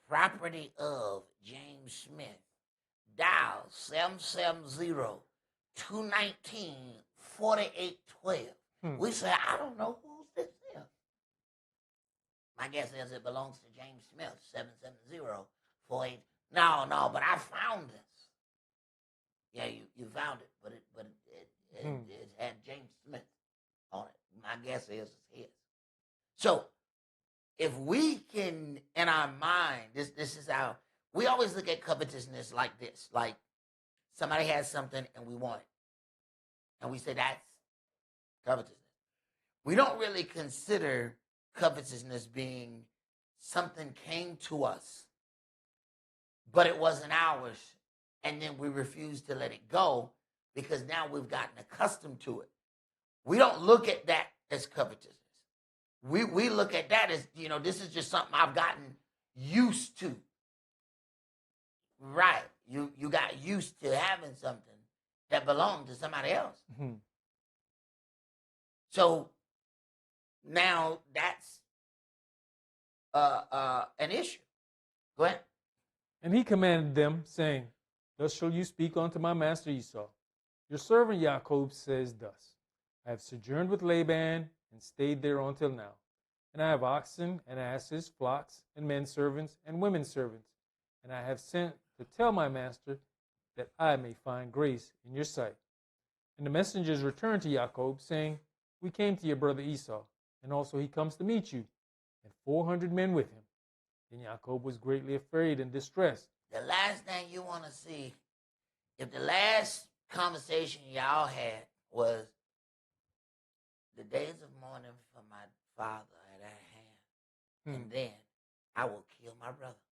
property of James Smith. Dial 770-219-4812. We say, I don't know who's this is. My guess is it belongs to James Smith, 770-48. No, but I found this. Yeah, you found it, but it had James Smith on it. My guess is it's his. So if we can, in our mind, this is how we always look at covetousness like this. Like somebody has something and we want it. And we say that's covetousness. We don't really consider covetousness being something came to us, but it wasn't ours. And then we refuse to let it go because now we've gotten accustomed to it. We don't look at that as covetousness. We look at that as, this is just something I've gotten used to. Right. You got used to having something that belonged to somebody else.
Mm-hmm.
So now that's an issue. Go ahead.
And he commanded them, saying, "Thus shall you speak unto my master Esau. Your servant Jacob says thus, I have sojourned with Laban and stayed there until now. And I have oxen and asses, flocks, and men servants and women servants. And I have sent to tell my master that I may find grace in your sight." And the messengers returned to Jacob, saying, "We came to your brother Esau, and also he comes to meet you, and 400 men with him." Then Jacob was greatly afraid and distressed.
The last thing you want to see, if the last conversation y'all had was the days of mourning for my father at hand, and then I will kill my brother.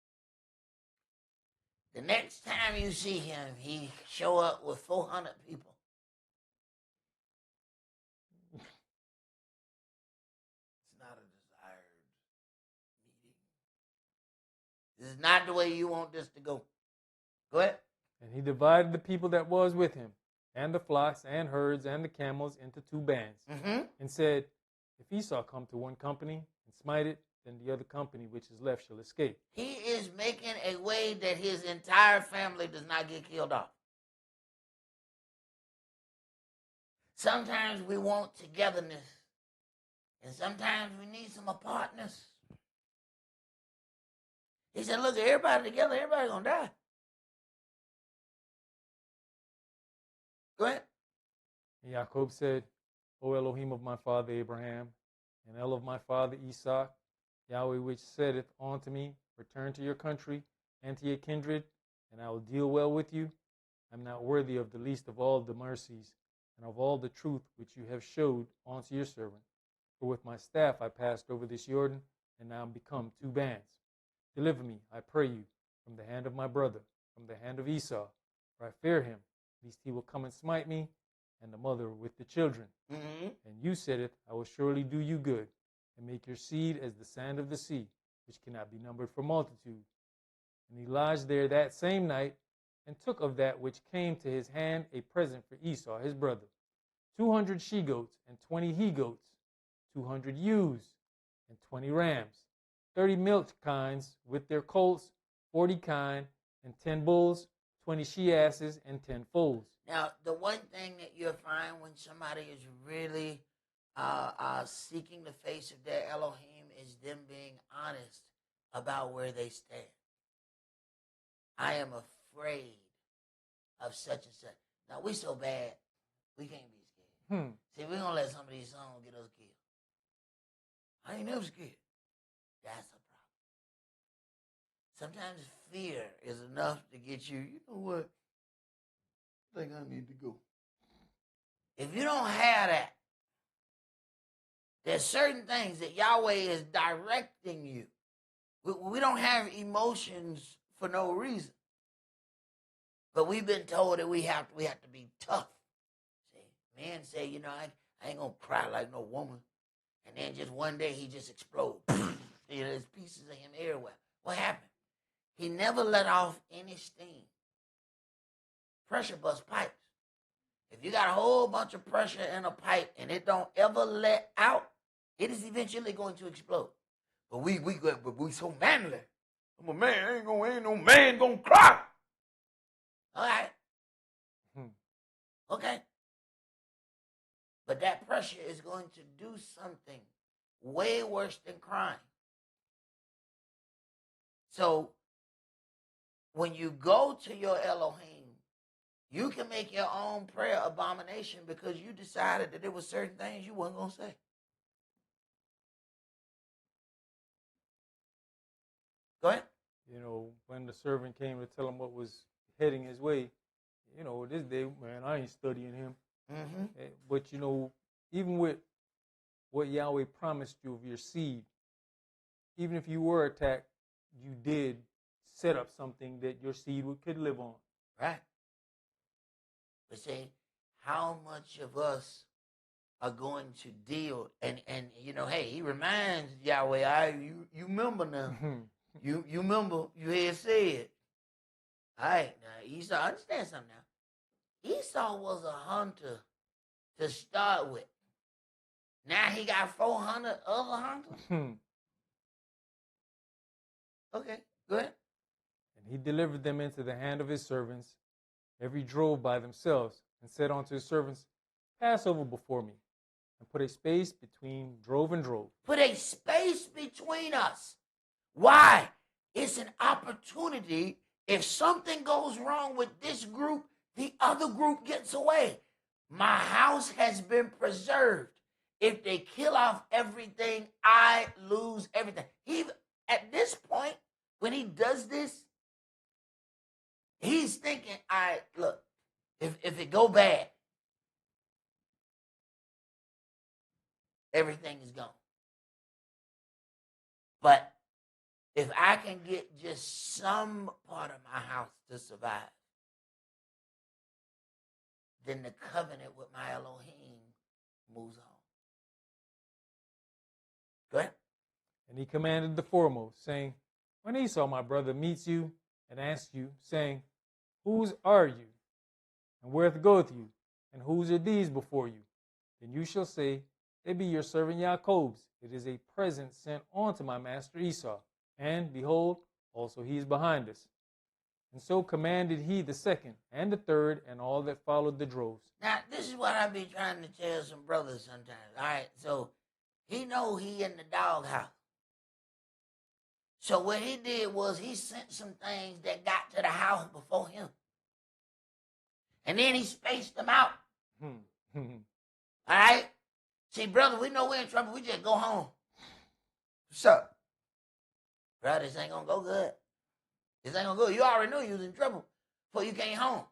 The next time you see him, he show up with 400 people. It's not a desired meeting. This is not the way you want this to go. Go ahead.
And he divided the people that was with him, and the flocks and herds and the camels into 2 bands, and said, "If Esau come to one company and smite it, then the other company which is left shall escape."
He is making a way that his entire family does not get killed off. Sometimes we want togetherness, and sometimes we need some apartness. He said, look, everybody together, everybody's going to die. Go ahead.
And Jacob said, "O Elohim of my father Abraham, and El of my father Esau, Yahweh which saideth unto me, return to your country and to your kindred, and I will deal well with you. I am not worthy of the least of all the mercies and of all the truth which you have showed unto your servant. For with my staff I passed over this Jordan, and now am become 2 bands. Deliver me, I pray you, from the hand of my brother, from the hand of Esau, for I fear him, lest he will come and smite me, and the mother with the children. And you saideth, I will surely do you good, and make your seed as the sand of the sea, which cannot be numbered for multitude." And he lodged there that same night, and took of that which came to his hand a present for Esau his brother, 200 she-goats and 20 he-goats, 200 ewes and 20 rams, 30 milch kinds with their colts, 40 kine, and 10 bulls, 20 she-asses, and 10 foals.
Now, the one thing that you'll find when somebody is really seeking the face of their Elohim is them being honest about where they stand. I am afraid of such and such. Now, we so bad, we can't be scared. See, we're going to let some of these songs get us killed. I ain't never scared. That's a problem. Sometimes fear is enough to get you, you know what? I think I need to go. If you don't have that, there's certain things that Yahweh is directing you. We don't have emotions for no reason. But we've been told that we have to be tough. See, men say, you know, I ain't going to cry like no woman. And then just one day he just explodes. You know, there's pieces of him everywhere. What happened? He never let off any steam. Pressure bust pipes. If you got a whole bunch of pressure in a pipe and it don't ever let out, it is eventually going to explode. But we so manly. I'm a man. Ain't no man gonna cry. All right. Okay. But that pressure is going to do something way worse than crying. So when you go to your Elohim, you can make your own prayer abomination because you decided that there were certain things you weren't going to say. Go ahead.
You know, when the servant came to tell him what was heading his way, you know, this day, man, I ain't studying him.
Mm-hmm.
But, you know, even with what Yahweh promised you of your seed, even if you were attacked, you did set up something that your seed could live on.
Right. But see, how much of us are going to deal, and you know, hey, he reminds Yahweh, you remember now. You remember, you had said. All right, now Esau, understand something now. Esau was a hunter to start with. Now he got 400 other hunters. Okay, go ahead.
And he delivered them into the hand of his servants, every drove by themselves, and said unto his servants, Pass over before me, and put a space between drove and drove.
Put a space between us. Why? It's an opportunity. If something goes wrong with this group, the other group gets away. My house has been preserved. If they kill off everything, I lose everything. At this point, when he does this, he's thinking, all right, look, if it go bad, everything is gone. But if I can get just some part of my house to survive, then the covenant with my Elohim moves on. Go ahead.
And he commanded the foremost, saying, When Esau, my brother, meets you and asks you, saying, Whose are you? And whereth goeth you? And whose are these before you? Then you shall say, They be your servant Jacob's. It is a present sent on to my master Esau. And behold, also he is behind us. And so commanded he the second and the third and all that followed the droves.
Now, this is what I be trying to tell some brothers sometimes. All right, so he know he in the doghouse. So what he did was he sent some things that got to the house before him. And then he spaced them out. All right? See, brother, we know we're in trouble. We just go home. What's up? Bro, this ain't going to go good. This ain't going to go. You already knew you was in trouble before you came home.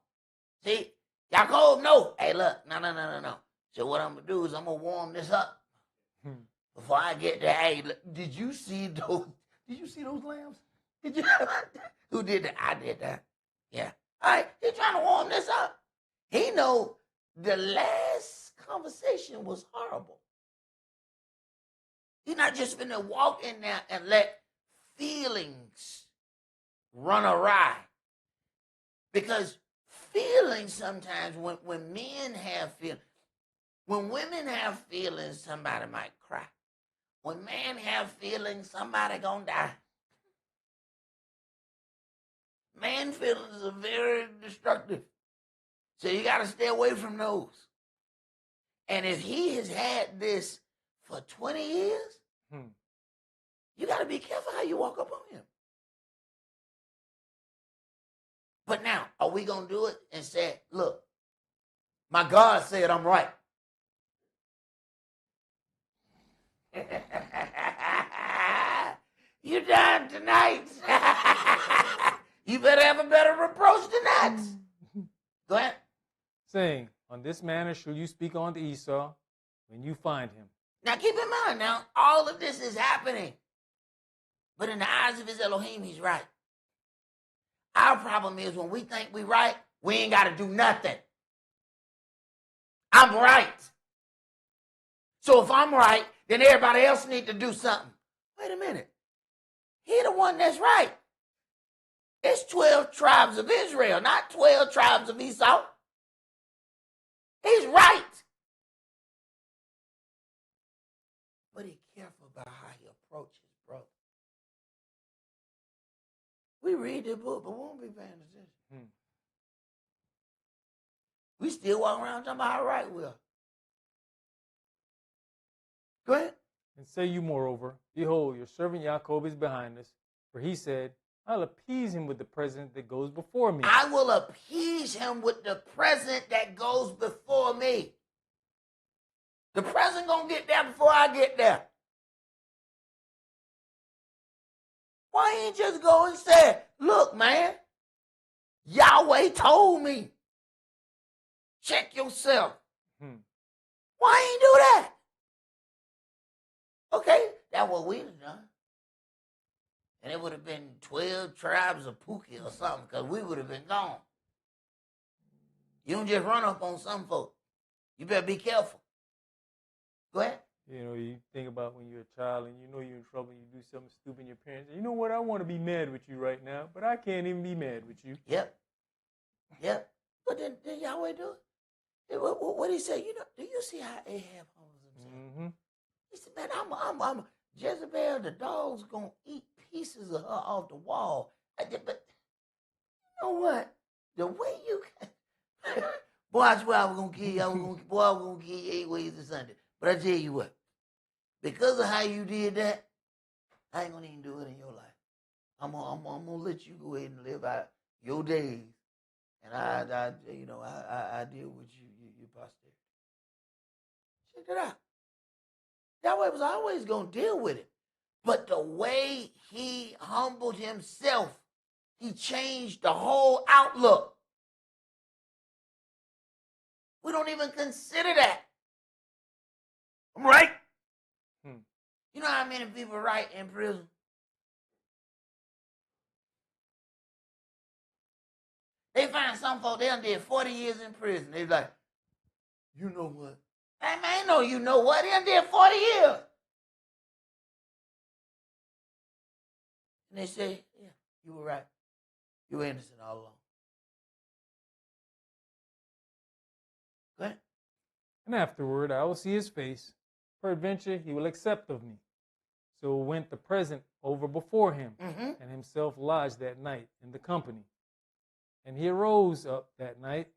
See? Jacob, no. Hey, look. No. So what I'm going to do is I'm going to warm this up before I get there. Hey, look, did you see those lambs? Did you? Who did that? I did that. Yeah. All right. He's trying to warm this up. He know the last conversation was horrible. He's not just going to walk in there and let feelings run awry. Because feelings sometimes, when men have feelings, when women have feelings, somebody might cry. When men have feelings, somebody gonna die. Man feelings are very destructive. So you got to stay away from those. And if he has had this for 20 years, you got to be careful how you walk up on him. we going to do it and say, look, my God said I'm right? You dying tonight. You better have a better approach than that. Go ahead.
Saying, on this manner shall you speak unto Esau when you find him.
Now keep in mind, now all of this is happening. But in the eyes of his Elohim, he's right. Our problem is when we think we right, we ain't got to do nothing. I'm right. So if I'm right, then everybody else need to do something. Wait a minute. He the one that's right. It's 12 tribes of Israel, not 12 tribes of Esau. He's right. But be careful about how he approaches, brother. We read the book, but we won't be paying attention. We still walk around talking about how right we are. Go ahead.
And say you moreover, behold, your servant Jacob is behind us. For he said, I'll appease him with the present that goes before me.
I will appease him with the present that goes before me. The present gonna get there before I get there. Why ain't just go and say, look, man, Yahweh told me. Check yourself. Why ain't do that? Okay, that's what we'd have done. And it would have been 12 tribes of Pookie or something, because we would have been gone. You don't just run up on some folk. You better be careful. Go ahead.
You know, you think about when you're a child and you know you're in trouble, you do something stupid, and your parents say, you know what, I want to be mad with you right now, but I can't even be mad with you.
Yep. But then Yahweh do it? What did he say? You know, do you see how Ahab humbles himself? He said, man, I'm Jezebel, the dog's going to eat pieces of her off the wall. But you know what? The way you can... Boy, I swear I was going to kill you. I was going to kill you 8 ways to Sunday. But I tell you what, because of how you did that, I ain't going to even do it in your life. I'm going to let you go ahead and live out your days. And I deal with your posterity. Check it out. That way was always going to deal with it. But the way he humbled himself, he changed the whole outlook. We don't even consider that. I'm right. You know how many people right in prison? They find some folk, they done did 40 years in prison. They like, you know what? Hey, man, I know you know what. They done did 40 years. And they say, yeah, you were right. You were innocent all along. Go ahead.
And afterward I will see his face. Peradventure he will accept of me. So went the present over before him, and himself lodged that night in the company. And he rose up that night,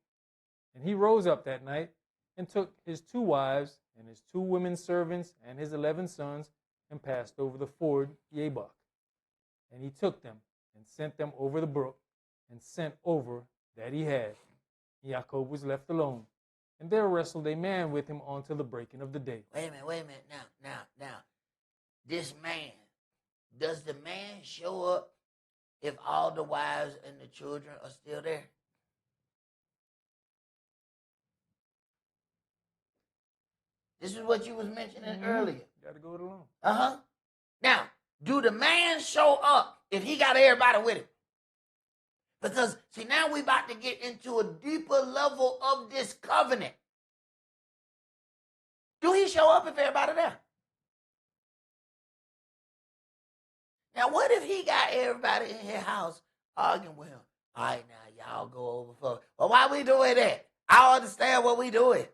and took his 2 wives and his 2 women servants and his 11 sons, and passed over the ford Yabok. And he took them and sent them over the brook, and sent over that he had. Jacob was left alone, and there wrestled a man with him until the breaking of the day.
Wait a minute. Now. This man, does the man show up if all the wives and the children are still there? This is what you was mentioning earlier.
Got to go it alone.
Now, do the man show up if he got everybody with him? Because, see, now we about to get into a deeper level of this covenant. Do he show up if everybody there? Now, what if he got everybody in his house arguing with him? All right, now, y'all go over for... Well, why we doing that? I don't understand what we doing.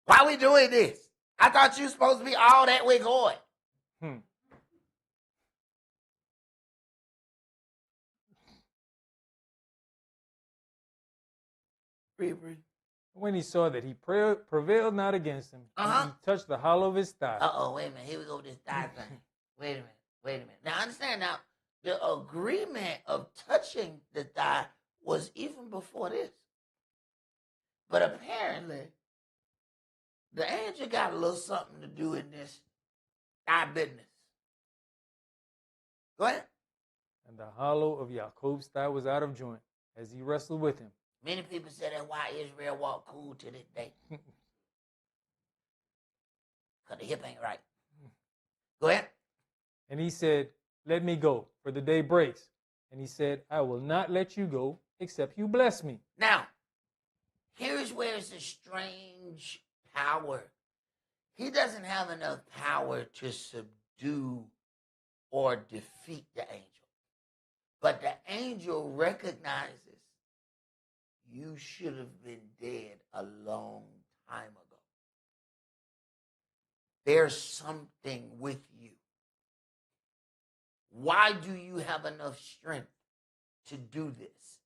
Why we doing this? I thought you supposed to be all that way going. Breathe.
When he saw that he prevailed not against him, he touched the hollow of his thigh.
Wait a minute. Here we go with this thigh thing. Wait a minute. Now, understand now, the agreement of touching the thigh was even before this. But apparently, the angel got a little something to do in this our business. Go ahead.
And the hollow of Jacob's thigh was out of joint as he wrestled with him.
Many people say that's why Israel walk cool to this day. Because the hip ain't right. Go ahead.
And he said, let me go, for the day breaks. And he said, I will not let you go, except you bless me.
Now, here's where it's a strange power. He doesn't have enough power to subdue or defeat the angel. But the angel recognizes you should have been dead a long time ago. There's something with you. Why do you have enough strength to do this?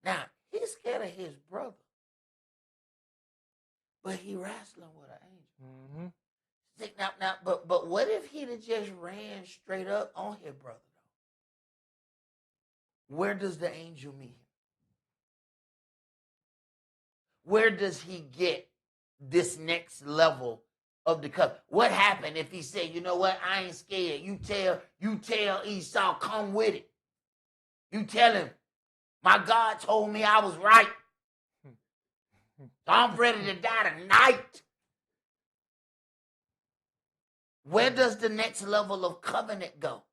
Now, he's scared of his brother. But he wrestling with an angel.
Mm-hmm.
See, now, but what if he'd have just ran straight up on his brother, though? Where does the angel meet him? Where does he get this next level of the covenant? What happened if he said, you know what, I ain't scared. You tell Esau, come with it. You tell him, my God told me I was right. So I'm ready to die tonight. Where does the next level of covenant go?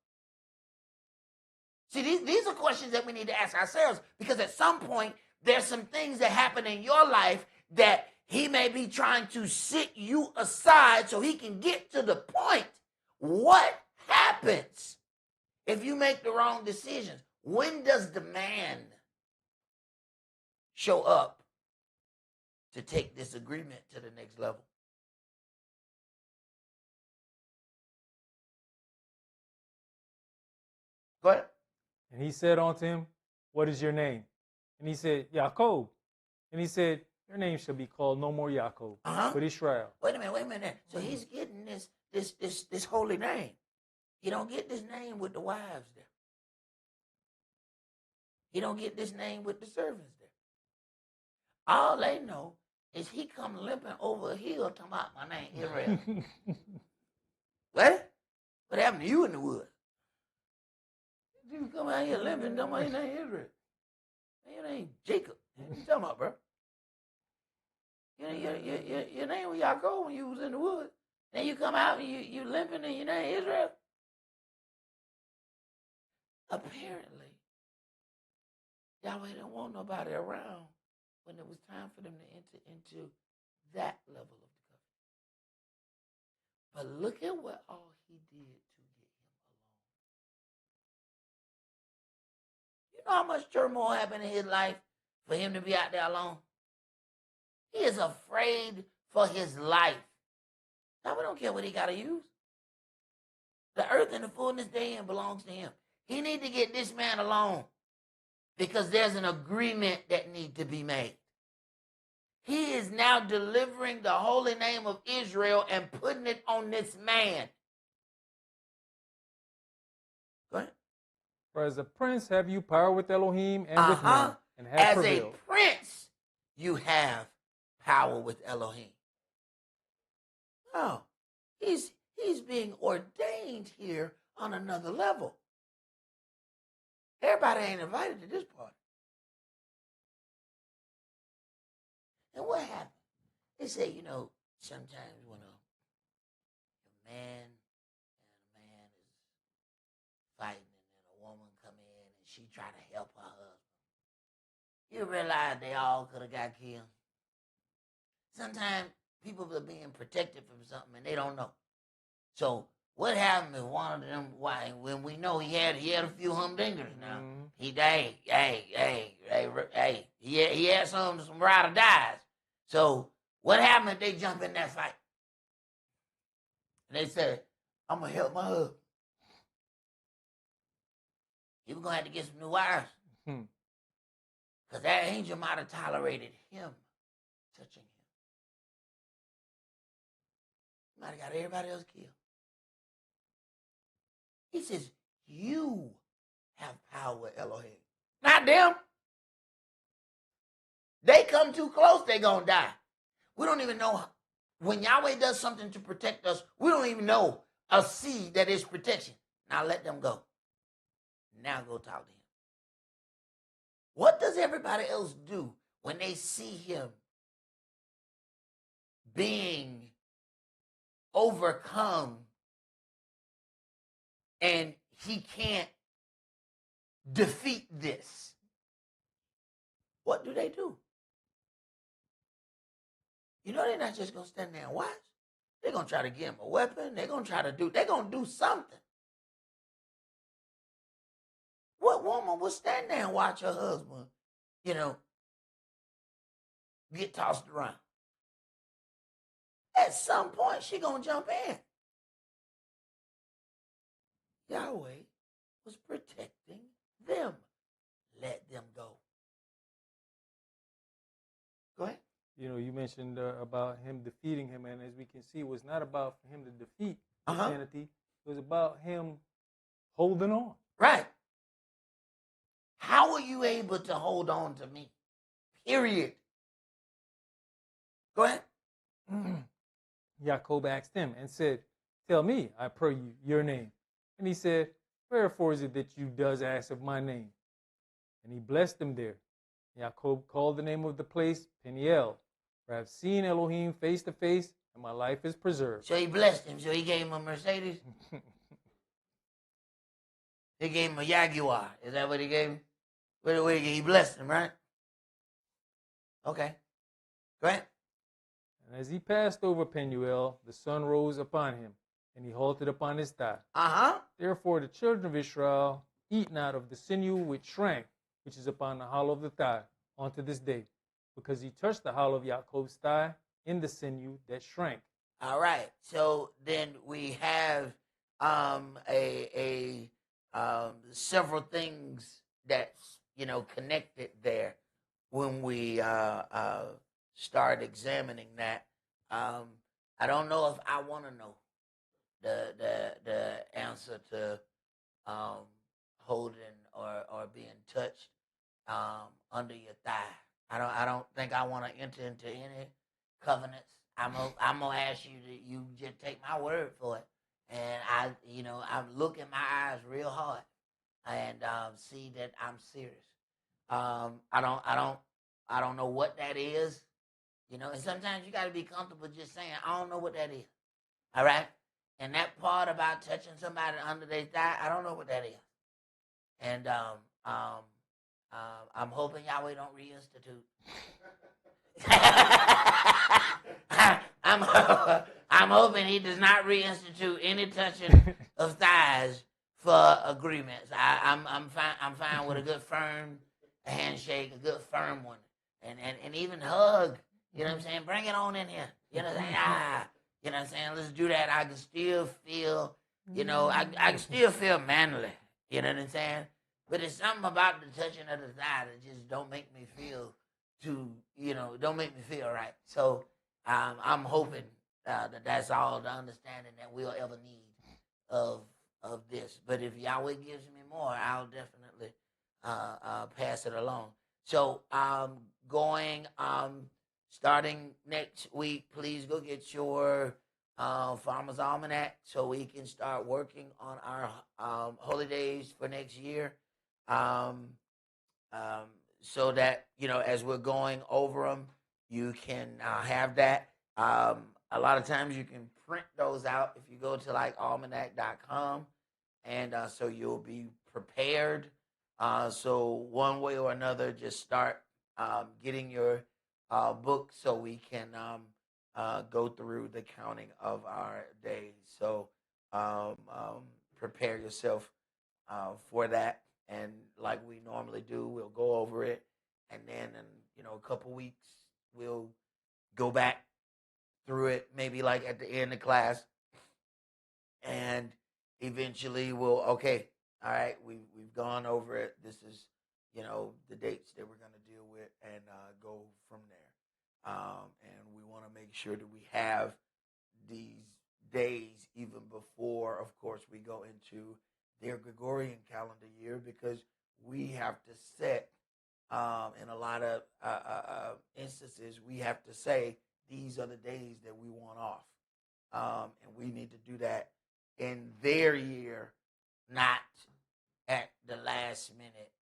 See, these are questions that we need to ask ourselves, because at some point, there's some things that happen in your life that he may be trying to sit you aside so he can get to the point. What happens if you make the wrong decisions? When does the man show up to take this agreement to the next level? Go ahead.
And he said unto him, what is your name? And he said, Jacob. And he said, your name shall be called no more Jacob, but Israel.
Wait a minute. So he's getting this holy name. He don't get this name with the wives there. He don't get this name with the servants there. All they know is he come limping over a hill talking about my name Israel. What? What happened to you in the woods? You come out here limping talking about your name Israel. Your name Jacob. What you talking about, bro? Your name was Yaakov when you was in the woods. Then you come out and you limping and your name Israel. Apparently, Yahweh didn't want nobody around when it was time for them to enter into that level of the covenant. But look at what all he did to get him alone. You know how much turmoil happened in his life for him to be out there alone? He is afraid for his life. Now, we don't care what he got to use. The earth and the fullness therein belongs to him. He need to get this man alone because there's an agreement that needs to be made. He is now delivering the holy name of Israel and putting it on this man. Go ahead.
For as a prince have you power with Elohim and with men, and have
as
prevailed.
a prince, you have power with Elohim. No, he's being ordained here on another level. Everybody ain't invited to this party. And what happened? They say, sometimes when a man is fighting and a woman come in and she try to help her husband, you realize they all could have got killed. Sometimes people are being protected from something and they don't know. So what happened if one of them, when we know he had a few humdingers now, he died, he had some ride or dies. So what happened if they jump in that fight? And they said, I'm going to help my husband. He was going to have to get some new wives. Because that angel might have tolerated him touching him. Might have got everybody else killed. He says, you have power, Elohim. Not them. They come too close, they gonna die. We don't even know when Yahweh does something to protect us. We don't even know a seed that is protection. Now let them go. Now go talk to him. What does everybody else do when they see him being overcome and he can't defeat this? What do? You know, they're not just going to stand there and watch. They're going to try to give him a weapon. They're going to do something. What woman would stand there and watch her husband, get tossed around? At some point, she going to jump in. Yahweh was protecting them. Let them go. Go ahead.
You mentioned about him defeating him, and as we can see, it was not about for him to defeat insanity. It was about him holding on.
Right. How are you able to hold on to me? Period. Go ahead.
Jacob asked him and said, "Tell me, I pray you, your name." And he said, "Wherefore is it that you does ask of my name?" And he blessed him there. Jacob called the name of the place Peniel, for I have seen Elohim face to face, and my life is preserved.
So he blessed him. So he gave him a Mercedes. He gave him a Jaguar. Is that what he gave him? He blessed him, right? Okay. Go ahead.
And as he passed over Penuel, the sun rose upon him, and he halted upon his thigh. Therefore the children of Israel eat not of the sinew which shrank, which is upon the hollow of the thigh, unto this day, because he touched the hollow of Jacob's thigh in the sinew that shrank.
All right. So then we have several things that's connected there when we start examining that. I don't know if I want to know the answer to holding or being touched under your thigh. I don't think I want to enter into any covenants. I'm gonna ask you to you just take my word for it, and I look in my eyes real hard and see that I'm serious. I don't know what that is, and sometimes you got to be comfortable just saying I don't know what that is. All right, and that part about touching somebody under their thigh, I don't know what that is, and I'm hoping Yahweh don't reinstitute. I'm hoping he does not reinstitute any touching of thighs for agreements. I'm fine with a good firm handshake, a good firm one, and even hug. You know what I'm saying? Bring it on in here. You know what I'm saying? You know what I'm saying? Let's do that. I can still feel, I can still feel manly. You know what I'm saying? But there's something about the touching of the thigh that just don't make me feel don't make me feel right. So I'm hoping that that's all the understanding that we'll ever need of this. But if Yahweh gives me more, I'll definitely pass it along. So starting next week, please go get your Farmer's Almanac so we can start working on our holy days for next year. So that, as we're going over them, you can have that. A lot of times you can print those out if you go to like almanac.com. And so you'll be prepared. So one way or another, just start getting your book so we can go through the counting of our days. So prepare yourself for that. And like we normally do, we'll go over it. And then in a couple weeks, we'll go back through it, maybe like at the end of class. And eventually all right, we've gone over it. This is, the dates that we're going to deal with and go from there. And we want to make sure that we have these days even before, of course, we go into their Gregorian calendar year, because
we have to set, in a lot of instances, we have to say, these are the days that we want off. And we need to do that in their year, not at the last minute,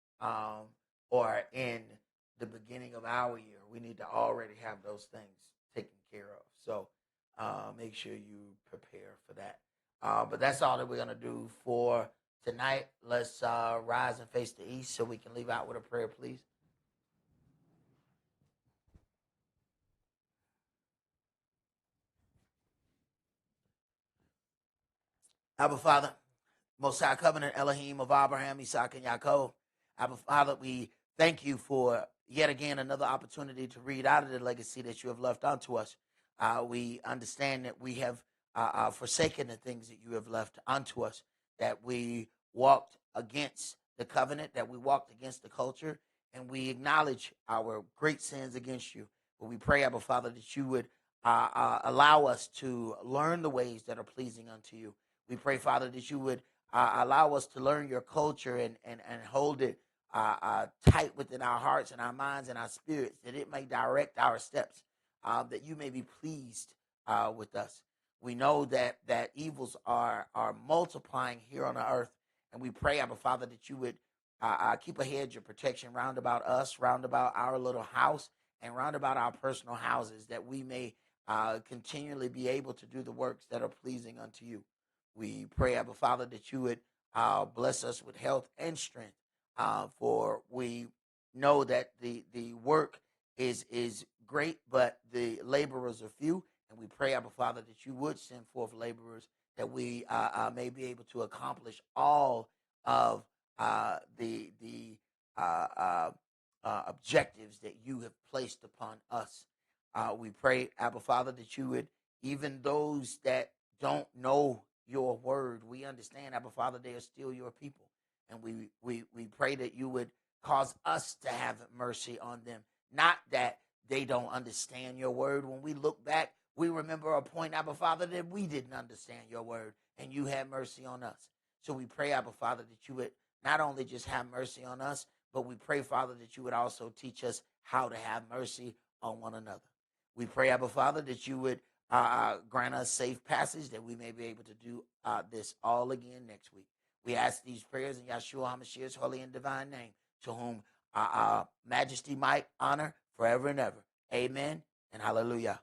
or in the beginning of our year. We need to already have those things taken care of. So make sure you prepare for that. But that's all that we're going to do for tonight. Let's rise and face the east so we can leave out with a prayer, please. Abba Father, Most High Covenant Elohim of Abraham, Isaac, and Yaakov. Abba Father, we thank you for yet again another opportunity to read out of the legacy that you have left unto us. We understand that we have forsaken the things that you have left unto us, that we walked against the covenant, that we walked against the culture, and we acknowledge our great sins against you. But we pray, Abba Father, that you would allow us to learn the ways that are pleasing unto you. We pray, Father, that you would allow us to learn your culture and hold it tight within our hearts and our minds and our spirits, that it may direct our steps, that you may be pleased with us. We know that evils are multiplying here on the earth, and we pray, Abba Father, that you would keep a hedge of protection round about us, round about our little house, and round about our personal houses, that we may continually be able to do the works that are pleasing unto you. We pray, Abba Father, that you would bless us with health and strength, for we know that the work is great, but the laborers are few. And we pray, Abba Father, that you would send forth laborers, that we may be able to accomplish all of the objectives that you have placed upon us. We pray, Abba Father, that you would, even those that don't know your word, we understand, Abba Father, they are still your people. And we pray that you would cause us to have mercy on them. Not that they don't understand your word. When we look back, we remember a point, Abba Father, that we didn't understand your word, and you had mercy on us. So we pray, Abba Father, that you would not only just have mercy on us, but we pray, Father, that you would also teach us how to have mercy on one another. We pray, Abba Father, that you would grant us safe passage, that we may be able to do this all again next week. We ask these prayers in Yeshua HaMashiach's holy and divine name, to whom majesty, might, honor, forever and ever. Amen and hallelujah.